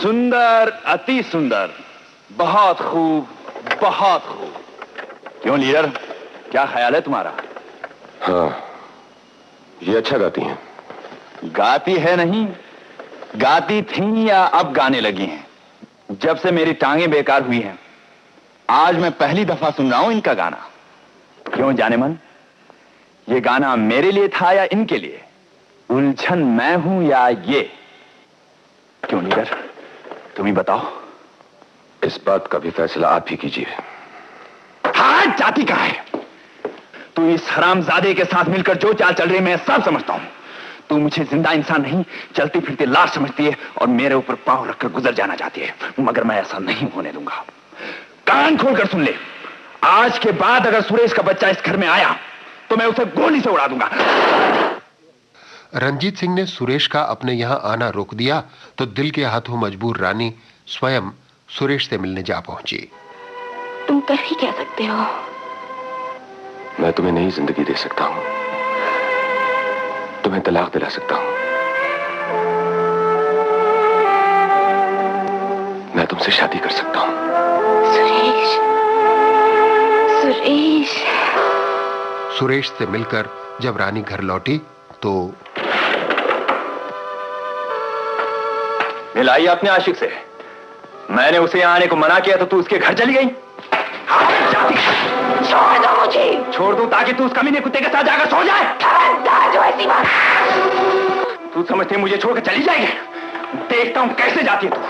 सुंदर, अति सुंदर, बहुत खूब, बहुत खूब। क्यों लीडर, क्या ख्याल है तुम्हारा? हाँ, ये अच्छा गाती हैं। गाती है नहीं, गाती थी या अब गाने लगी हैं। जब से मेरी टांगें बेकार हुई हैं, आज मैं पहली दफा सुन रहा हूं इनका गाना। क्यों जाने मन, ये गाना मेरे लिए था या इनके लिए? उलझन मैं हूं या ये? क्यों लीडर, तुम ही बताओ। इस बात का भी फैसला आप ही कीजिए। हाँ, जाती कहां है? तू इस हरामजादे के साथ मिलकर जो चाल चल रही है मैं सब समझता हूं। तू मुझे जिंदा इंसान नहीं, चलती फिरती लाश समझती है और मेरे ऊपर पांव रखकर गुजर जाना चाहती है, मगर मैं ऐसा नहीं होने दूंगा। कान खोलकर सुन ले, आज के बाद अगर सुरेश का बच्चा इस घर में आया तो मैं उसे गोली से उड़ा दूंगा। रंजीत सिंह ने सुरेश का अपने यहां आना रोक दिया तो दिल के हाथों मजबूर रानी स्वयं सुरेश से मिलने जा पहुंची। तुम कर ही क्या सकते हो? मैं तुम्हें नई जिंदगी दे सकता हूं, तुम्हें तलाक दिला सकता हूं, मैं तुमसे शादी कर सकता हूं। सुरेश, सुरेश। सुरेश से मिलकर जब रानी घर लौटी तो मिलाई अपने आशिक से। मैंने उसे यहाँ आने को मना किया तो तू उसके घर चली गई। छोड़ दो मुझे। छोड़ दूं ताकि तू उस कमीने कुत्ते के साथ जाकर सो जाए? जो ऐसी बात। तू समझते मुझे छोड़कर चली जाएगी? देखता हूं कैसे जाती है तू।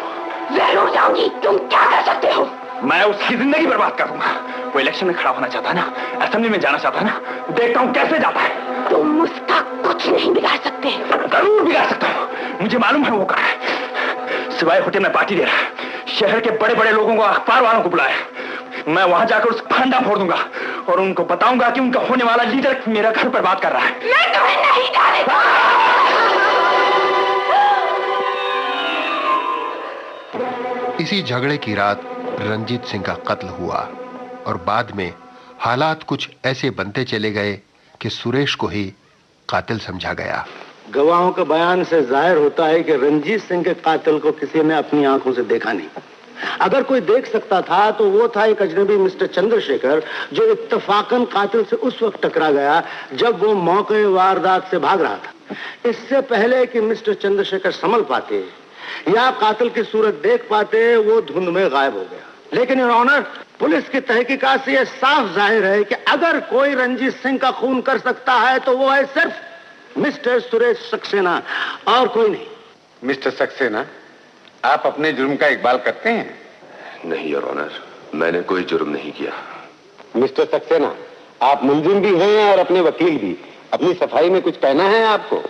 जरूर जाऊंगी। तुम क्या कर सकते हो? मैं उसकी जिंदगी बर्बाद कर दूंगा। वो इलेक्शन में खड़ा होना चाहता है ना, असेंबली में जाना चाहता है ना, देखता हूं कैसे जाता है। तुम उसका कुछ नहीं बिगाड़ सकते। जरूर बिगाड़ सकता हूं, मुझे मालूम है वो कहाँ है। सिवाय होटल में पार्टी दे रहा है, शहर के बड़े बड़े लोगों को, अखबार वालों को बुलाया। मैं वहां जाकर उसका फंडा फोड़ दूंगा और उनको बताऊंगा कि उनका होने वाला लीडर मेरा घर बर्बाद कर रहा है। मैं तुम्हें नहीं डालूंगा। इसी झगड़े की रात रंजीत सिंह का कत्ल हुआ और बाद में हालात कुछ ऐसे बनते चले गए कि सुरेश को ही कातिल समझा गया। गवाहों के बयान से जाहिर होता है कि रंजीत सिंह के कातिल को किसी ने अपनी आंखों से देखा नहीं। अगर कोई देख सकता था तो वो था एक अजनबी मिस्टर चंद्रशेखर, जो इत्तफाकन कातिल से उस वक्त टकरा गया जब वो मौके वारदात से भाग रहा था। इससे पहले कि मिस्टर चंद्रशेखर संभल पाते या कातिल की सूरत देख पाते, वो धुंध में गायब हो गया। लेकिन योर ऑनर, पुलिस की तहकीकात से यह साफ जाहिर है कि अगर कोई रंजीत सिंह का खून कर सकता है तो वो है सिर्फ मिस्टर सुरेश सक्सेना और कोई नहीं। मिस्टर सक्सेना, आप अपने जुर्म का इकबाल करते हैं? नहीं योर ऑनर, मैंने कोई जुर्म नहीं किया। मिस्टर सक्सेना, आप मुलजिम भी हैं और अपने वकील भी। अपनी सफाई में कुछ कहना है आपको?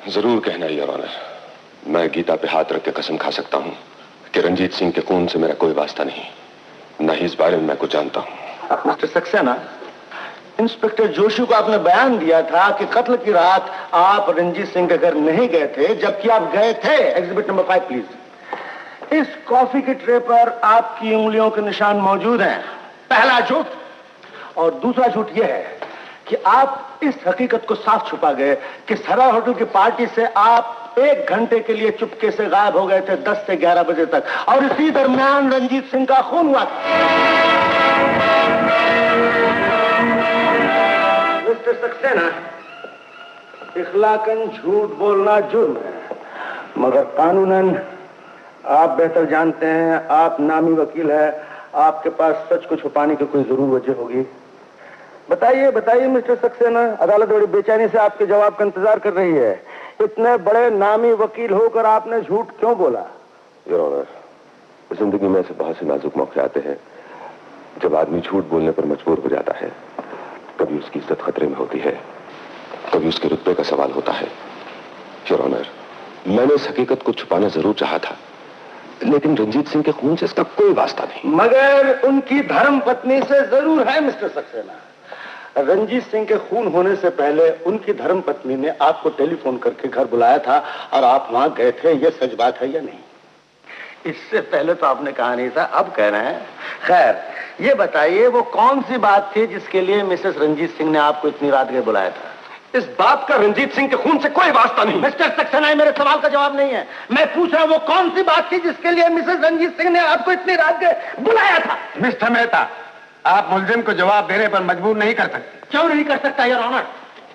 जरूर कहना है योर ऑनर। मैं गीता पे हाथ रख के कसम खा सकता हूं कि रंजीत सिंह के खून से मेरा कोई वास्ता नहीं, न ही इस बारे में मैं कुछ जानता हूं। मिस्टर सक्सेना, इंस्पेक्टर जोशी को आपने बयान दिया था कि कत्ल की रात आप रंजीत सिंह के घर नहीं गए थे, जबकि आप गए थे। Exhibit number 5 please. इस कॉफी के ट्रे पर आपकी उंगलियों के निशान मौजूद हैं। पहला झूठ। और दूसरा झूठ यह है कि आप इस हकीकत को साफ छुपा गए कि सरा होटल की पार्टी से आप 1 घंटे के लिए चुपके से गायब हो गए थे 10 से 11 बजे तक, और इसी दरमियान रंजीत सिंह का खून हुआ था। मिस्टर सक्सेना, इखलाकन झूठ बोलना जुर्म है, मगर कानूनन आप बेहतर जानते हैं। आप नामी वकील हैं, आपके पास सच को छुपाने की कोई जरूर वजह होगी। बताइए बताइए मिस्टर सक्सेना, अदालत बड़ी बेचैनी से आपके जवाब का इंतजार कर रही है। इतने बड़े नामी वकील होकर आपने झूठ क्यों बोला? योर ऑनर, जिंदगी में ऐसे बहुत से नाजुक मौके आते हैं जब आदमी झूठ बोलने पर मजबूर हो जाता है। कभी उसकी इज्जत खतरे में होती है, कभी उसके रुतबे का सवाल होता है। योर ऑनर, मैंने इस हकीकत को छुपाना जरूर चाहा था, लेकिन रंजीत सिंह के खून से इसका कोई वास्ता नहीं। मगर उनकी धर्म पत्नी से जरूर है मिस्टर सक्सेना। रंजीत सिंह के खून होने से पहले उनकी धर्म पत्नी ने आपको टेलीफोन करके घर बुलाया था और आप वहां गए थे। यह सच बात है या नहीं? इससे पहले तो आपने कहा नहीं था, अब कह रहे हैं। खैर, ये बताइए वो कौन सी बात थी जिसके लिए मिसेस रंजीत सिंह ने आपको इतनी रात के बुलाया था? इस बात का रंजीत सिंह के खून से कोई वास्ता नहीं। मिस्टर सक्सेना, मेरे सवाल का जवाब नहीं है। मैं पूछ रहा हूं वो कौन सी बात थी जिसके लिए मिसेस रंजीत सिंह ने आपको इतनी रात के बुलाया था? मिस्टर मेहता, आप मुलजिम को जवाब देने पर मजबूर नहीं कर सकते। क्यों नहीं कर सकता योर ऑनर?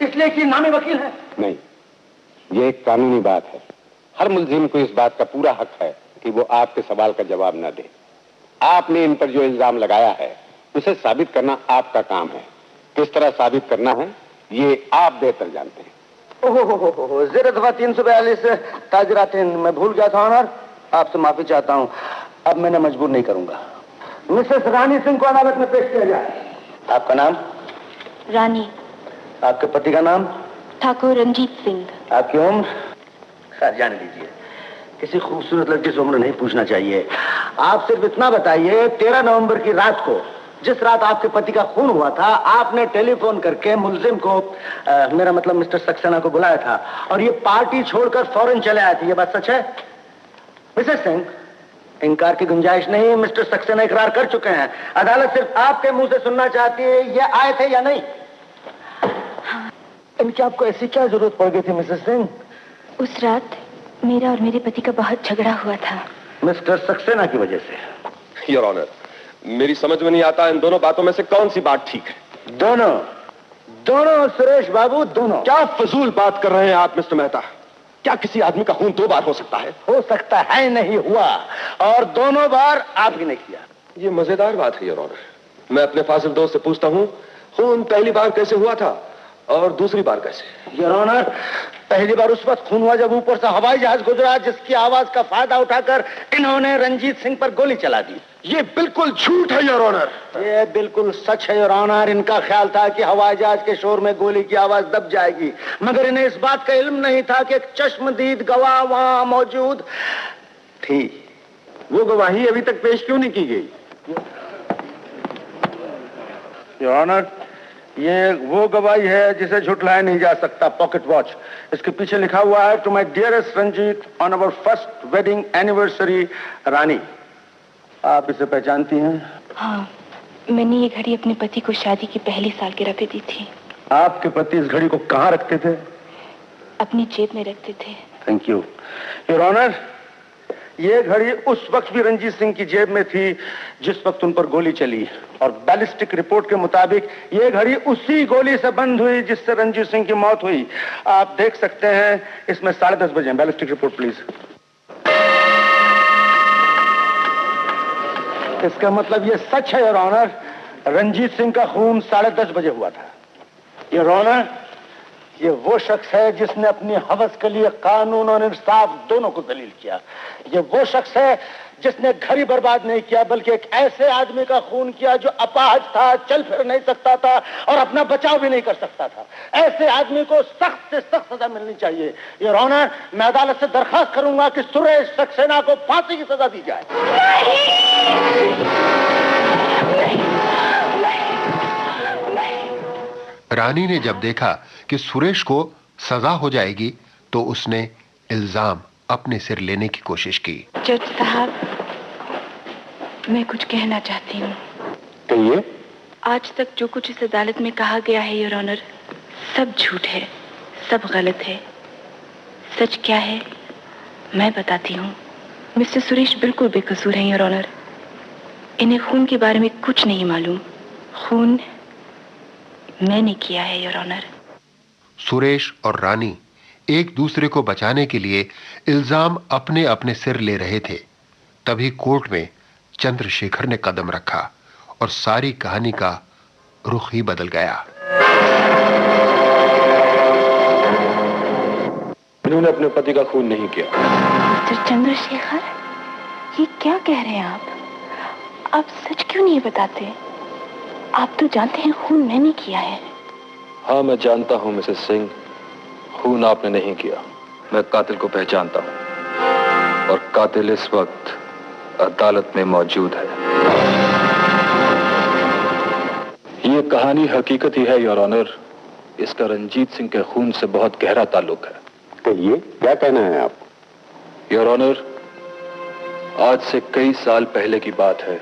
इसलिए कि नामी वकील है। नहीं, ये एक कानूनी बात है। हर मुलजिम को इस बात का पूरा हक है कि वो आपके सवाल का जवाब न दे। आपने इन पर जो इल्जाम लगाया है उसे साबित करना आपका काम है। किस तरह साबित करना है ये आप बेहतर जानते हैं। ओहो, ज़रा दफा 342 ताजरातिन मैं भूल गया था ऑनर, आपसे माफी चाहता हूं। अब मैंने मजबूर नहीं करूंगा। मिसेस रानी सिंह को अदालत में पेश किया जाए। आपका नाम? रानी। आपके पति का नाम? ठाकुर रंजीत सिंह। आपकी उम्र? खैर जाने दीजिए, किसी खूबसूरत लड़की से उम्र नहीं पूछना चाहिए। आप सिर्फ इतना बताइए, 13 नवंबर की रात को जिस रात आपके पति का खून हुआ था, आपने टेलीफोन करके मुलजिम को, मेरा मतलब मिस्टर सक्सेना को बुलाया था और ये पार्टी छोड़कर फौरन चले आए थे। ये बात सच है? मिसेस सिंह, इनकार की गुंजाइश नहीं, मिस्टर सक्सेना इकरार कर चुके हैं। अदालत सिर्फ आपके मुंह से सुनना चाहती है ये आए थे या नहीं। हाँ। इनकी आपको ऐसी क्या जरूरत पड़ गई थी मिसेस सिंह? उस रात मेरा और मेरे पति का बहुत झगड़ा हुआ था। मिस्टर सक्सेना की वजह से? योर ऑनर, मेरी समझ में नहीं आता इन दोनों बातों में से कौन सी बात ठीक है। दोनों सुरेश बाबू, दोनों। क्या फजूल बात कर रहे हैं आप मिस्टर मेहता? क्या किसी आदमी का खून 2 बार हो सकता है? हो सकता है, नहीं हुआ, और दोनों बार आपने नहीं किया। ये मजेदार बात है योर ऑनर। मैं अपने फाजिल दोस्त से पूछता हूँ, खून पहली बार कैसे हुआ था और दूसरी बार कैसे? योर ऑनर, पहली बार उस वक्त खून हुआ जब ऊपर से हवाई जहाज गुजरा, जिसकी आवाज का फायदा उठाकर इन्होंने रंजीत सिंह पर गोली चला दी। ये बिल्कुल झूठ है योर ऑनर। ये बिल्कुल सच है योर ऑनर। इनका ख्याल था कि हवाई जहाज के शोर में गोली की आवाज दब जाएगी, मगर इन्हें इस बात का इल्म नहीं था कि एक चश्मदीद गवाह वहां मौजूद थी। वो गवाही अभी तक पेश क्यों नहीं की गई? योर ऑनर, ये वो गवाही है जिसे झुठलाया नहीं जा सकता। पॉकेट वॉच, इसके पीछे लिखा हुआ है, to my dearest Ranjit on our first wedding anniversary Rani. आप इसे पहचानती हैं? हाँ, मैंने ये घड़ी अपने पति को शादी की पहली सालगिरह पे दी थी। आपके पति इस घड़ी को कहाँ रखते थे? अपनी जेब में रखते थे। Thank you your honour. ये घड़ी उस वक्त भी रंजीत सिंह की जेब में थी जिस वक्त उन पर गोली चली, और बैलिस्टिक रिपोर्ट के मुताबिक ये घड़ी उसी गोली से बंद हुई जिससे रंजीत सिंह की मौत हुई। आप देख सकते हैं इसमें 10:30 बजे। Ballistic report please. इसका मतलब ये सच है योर ऑनर, रंजीत सिंह का खून 10:30 बजे हुआ था। योर ऑनर, ये वो शख्स है जिसने अपनी हवस के लिए कानून और इंसाफ दोनों को दलील किया। ये वो शख्स है जिसने घड़ी बर्बाद नहीं किया, बल्कि एक ऐसे आदमी का खून किया जो अपाहज था, चल फिर नहीं सकता था और अपना बचाव भी नहीं कर सकता था। ऐसे आदमी को सख्त से सख्त सजा मिलनी चाहिए। योर ऑनर, मैं अदालत से दरखास्त करूंगा कि सुरेश सक्सेना को फांसी की सजा दी जाए। रानी ने जब देखा कि सुरेश को सजा हो जाएगी तो उसने इल्जाम अपने सिर लेने की कोशिश की। जज साहब, मैं कुछ कहना चाहती हूँ। कहिए। आज तक जो कुछ इस अदालत में कहा गया है योर ऑनर, सब झूठ है, सब गलत है। सच क्या है मैं बताती हूँ। मिस्टर सुरेश बिल्कुल बेकसूर हैं योर ऑनर। इन्हें खून के बारे में कुछ नहीं मालूम। खून मैंने किया है योर ऑनर। सुरेश और रानी एक दूसरे को बचाने के लिए इल्जाम अपने अपने सिर ले रहे थे। तभी कोर्ट में चंद्रशेखर ने कदम रखा और सारी कहानी का रुख ही बदल गया। इन्होंने अपने पति का खून नहीं किया। मिस्टर चंद्रशेखर, ये क्या कह रहे हैं आप सच क्यों नहीं बताते? आप तो जानते हैं खून मैंने किया है। हाँ, मैं जानता हूं मिसेस सिंह, खून आपने नहीं किया। मैं कातिल को पहचानता हूं और कातिल इस वक्त अदालत में मौजूद है। ये कहानी हकीकत ही है योर ऑनर। इसका रंजीत सिंह के खून से बहुत गहरा ताल्लुक है। कहिए, क्या कहना है आप? योर ऑनर, आज से कई साल पहले की बात है।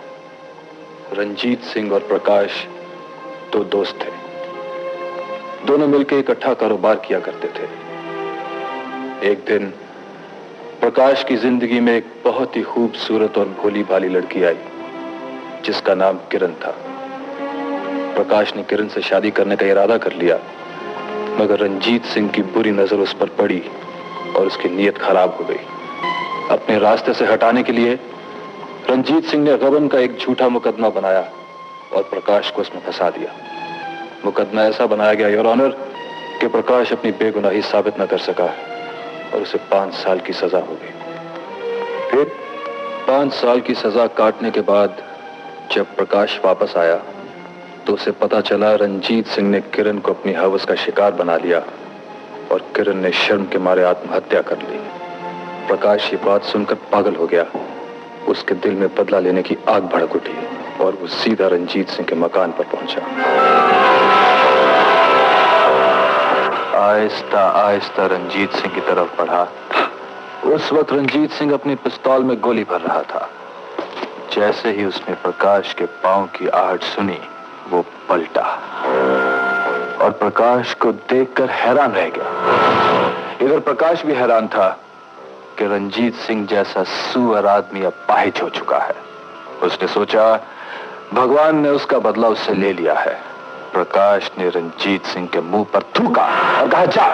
रंजीत सिंह और प्रकाश 2 दोस्त थे। दोनों मिलकर इकट्ठा कारोबार किया करते थे। एक दिन प्रकाश की जिंदगी में एक बहुत ही खूबसूरत और भोली भाली लड़की आई जिसका नाम किरण था। प्रकाश ने किरण से शादी करने का इरादा कर लिया, मगर रंजीत सिंह की बुरी नजर उस पर पड़ी और उसकी नीयत खराब हो गई। अपने रास्ते से हटाने के लिए रंजीत सिंह ने गबन का एक झूठा मुकदमा बनाया और प्रकाश को उसमें फंसा दिया। मुकदमा ऐसा बनाया गया योर ऑनर कि प्रकाश अपनी बेगुनाही साबित न कर सका और उसे 5 साल की सजा हो गई। फिर 5 साल की सजा काटने के बाद जब प्रकाश वापस आया तो उसे पता चला रंजीत सिंह ने किरण को अपनी हवस का शिकार बना लिया और किरण ने शर्म के मारे आत्महत्या कर ली। प्रकाश ये बात सुनकर पागल हो गया। उसके दिल में बदला लेने की आग भड़क उठी। और वो सीधा रंजीत सिंह के मकान पर पहुंचा। आहिस्ता आहिस्ता रंजीत सिंह की तरफ बढ़ा। उस वक्त रंजीत सिंह अपनी पिस्तौल में गोली भर रहा था। जैसे ही उसने प्रकाश के पांव की आहट सुनी, वो पलटा और प्रकाश को देखकर हैरान रह गया। इधर प्रकाश भी हैरान था कि रंजीत सिंह जैसा सुअर आदमी अब पाहिज हो चुका है। उसने सोचा भगवान ने उसका बदला उससे ले लिया है। प्रकाश ने रंजीत सिंह के मुंह पर थूका और कहा, जा,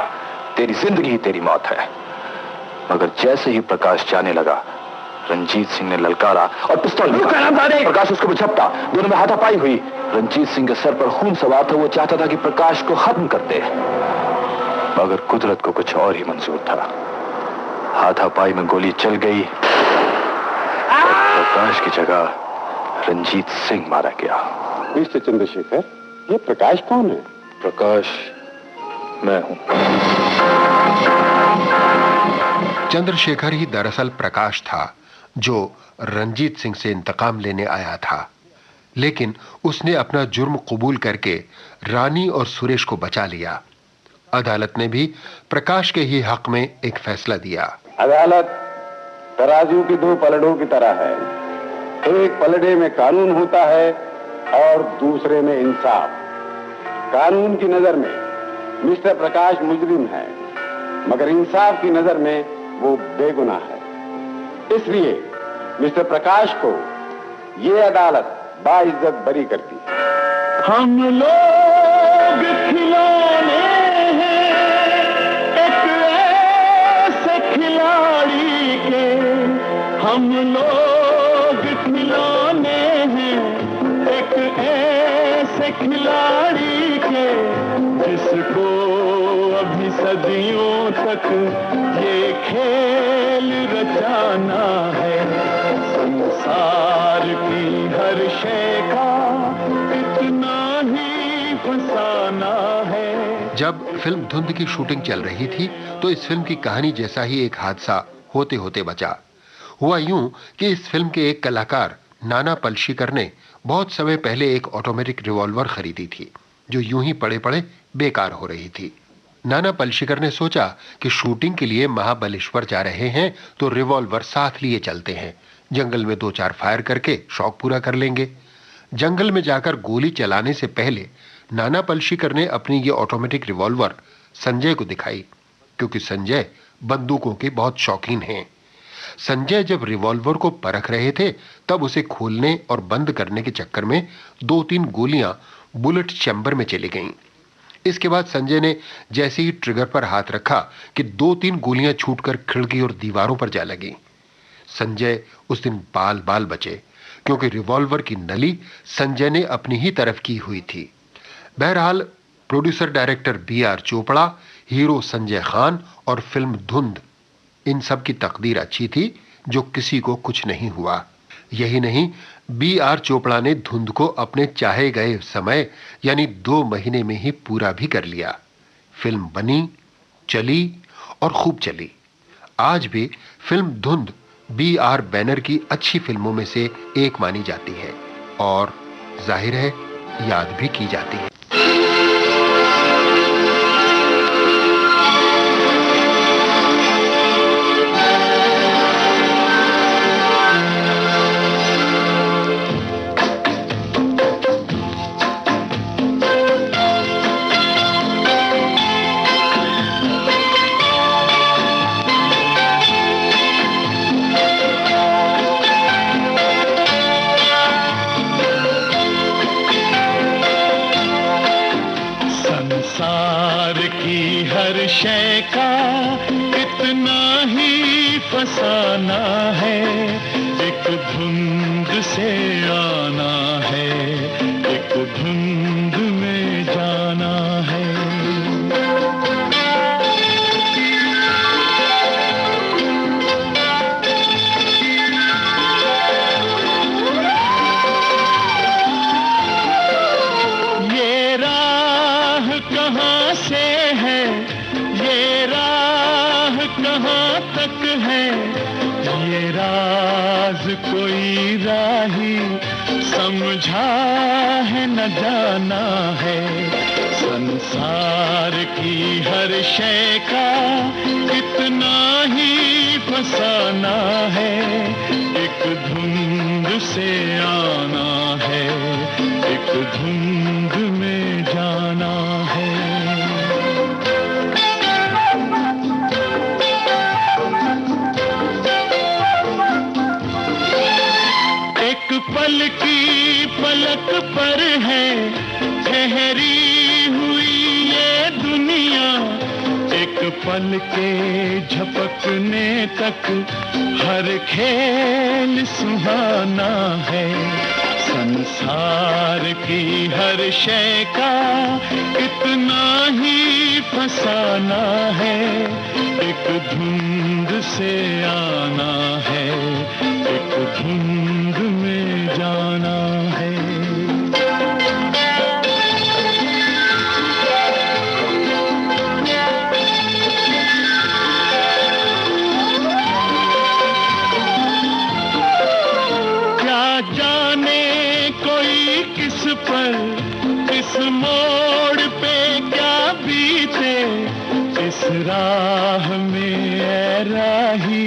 तेरी जिंदगी ही तेरी मौत है। मगर जैसे ही प्रकाश जाने लगा, रंजीत सिंह ने ललकारा और पिस्तौल निकाला। प्रकाश उसको झपटा। दोनों में हाथापाई हुई। रंजीत सिंह के सर पर खून सवार था। वो चाहता था कि प्रकाश को खत्म कर दे, मगर कुदरत को कुछ और ही मंजूर था। हाथापाई में गोली चल गई। प्रकाश की जगह रंजीत सिंह मारा गया। मिस्टर चंद्रशेखर, ये प्रकाश कौन है? प्रकाश मैं हूं। चंद्रशेखर ही दरअसल प्रकाश था जो रंजीत सिंह से इंतकाम लेने आया था, लेकिन उसने अपना जुर्म कबूल करके रानी और सुरेश को बचा लिया। अदालत ने भी प्रकाश के ही हक में एक फैसला दिया। अदालत तराजू की दो पलड़ों की तरह है। एक पलड़े में कानून होता है और दूसरे में इंसाफ। कानून की नजर में मिस्टर प्रकाश मुजरिम है, मगर इंसाफ की नजर में वो बेगुनाह है। इसलिए मिस्टर प्रकाश को ये अदालत बाइज्जत बरी करती है। हम लोग खिलौने हैं एक ऐसे खिलाड़ी के, हम लोग खिलौने हैं एक ऐसे खिलाड़ी के, जिसको अभी सदियों तक ये खेल रचाना है। संसार की हर शय का इतना ही फसाना है। जब फिल्म धुंध की शूटिंग चल रही थी तो इस फिल्म की कहानी जैसा ही एक हादसा होते होते बचा। हुआ यूं कि इस फिल्म के एक कलाकार नाना पलशीकर ने बहुत समय पहले एक ऑटोमेटिक रिवॉल्वर खरीदी थी, जो यूं ही पड़े पड़े बेकार हो रही थी। नाना पलशीकर ने सोचा कि शूटिंग के लिए महाबलेश्वर जा रहे हैं तो रिवॉल्वर साथ लिए चलते हैं। जंगल में 2-4 फायर करके शौक पूरा कर लेंगे। जंगल में जाकर गोली चलाने से पहले नाना पलशीकर ने अपनी ये ऑटोमेटिक रिवॉल्वर संजय को दिखाई, क्योंकि संजय बंदूकों के बहुत शौकीन हैं। संजय जब रिवॉल्वर को परख रहे थे तब उसे खोलने और बंद करने के चक्कर में 2-3 गोलियां बुलेट चैम्बर में चली गईं। इसके बाद संजय ने जैसे ही ट्रिगर पर हाथ रखा कि 2-3 गोलियां छूटकर खिड़की और दीवारों पर जा लगी। संजय उस दिन बाल बाल बचे, क्योंकि रिवॉल्वर की नली संजय ने अपनी ही तरफ की हुई थी। बहरहाल producer director B.R. Chopra, hero Sanjay Khan और फिल्म धुंध, इन सब की तकदीर अच्छी थी जो किसी को कुछ नहीं हुआ। यही नहीं, B.R. चोपड़ा ने धुंध को अपने चाहे गए समय यानी 2 महीने में ही पूरा भी कर लिया। फिल्म बनी, चली और खूब चली। आज भी फिल्म धुंध B.R. बैनर की अच्छी फिल्मों में से एक मानी जाती है और जाहिर है याद भी की जाती है। शय का इतना ही फसाना है, एक धुंध से आना है, एक धुंध में जाना है। ये राह कहाँ से है, ये राह कहाँ तक है, ये राज कोई राही समझा है न जाना है, संसार की हर शय का कितना ही फसाना है, एक धुंध से आना है, एक धुंध में जाना है। एक पल की पलक पर है ठहरी हुई ये दुनिया, एक पल के झपकने तक हर खेल सुहाना है, संसार की हर शय का कितना ही फसाना है, एक धुंध से आना है, एक धुंध में जाना है। क्या जाने कोई किस पर, किस मोड़ पे क्या बीते, इस राह में ऐ राही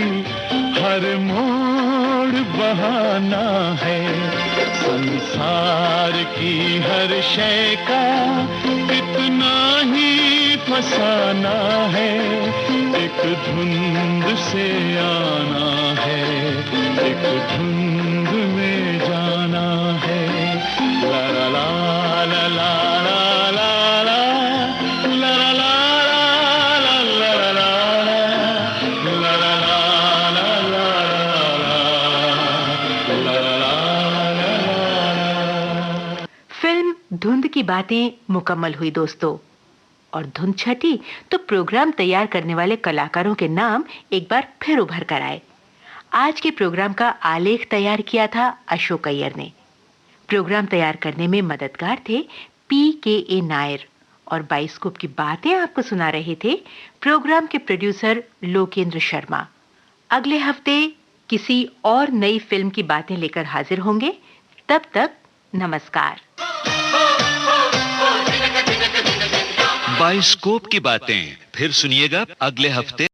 हर मोड़ बहाना है, संसार की हर शय का कितना ही फसाना है, एक धुंध से आना है, एक धुंध में जाना है। ला ला ला ला ला ला ला ला ला धुंध की बातें मुकम्मल हुई दोस्तों, और धुंध छटी तो प्रोग्राम तैयार करने वाले कलाकारों के नाम एक बार फिर उभर कर आए। आज के प्रोग्राम का आलेख तैयार किया था अशोक अय्यर ने। प्रोग्राम तैयार करने में मददगार थे PKA नायर, और बाइस्कोप की बातें आपको सुना रहे थे प्रोग्राम के प्रोड्यूसर लोकेंद्र शर्मा। अगले हफ्ते किसी और नई फिल्म की बातें लेकर हाजिर होंगे। तब तक नमस्कार। बाइस्कोप की बातें फिर सुनिएगा अगले हफ्ते।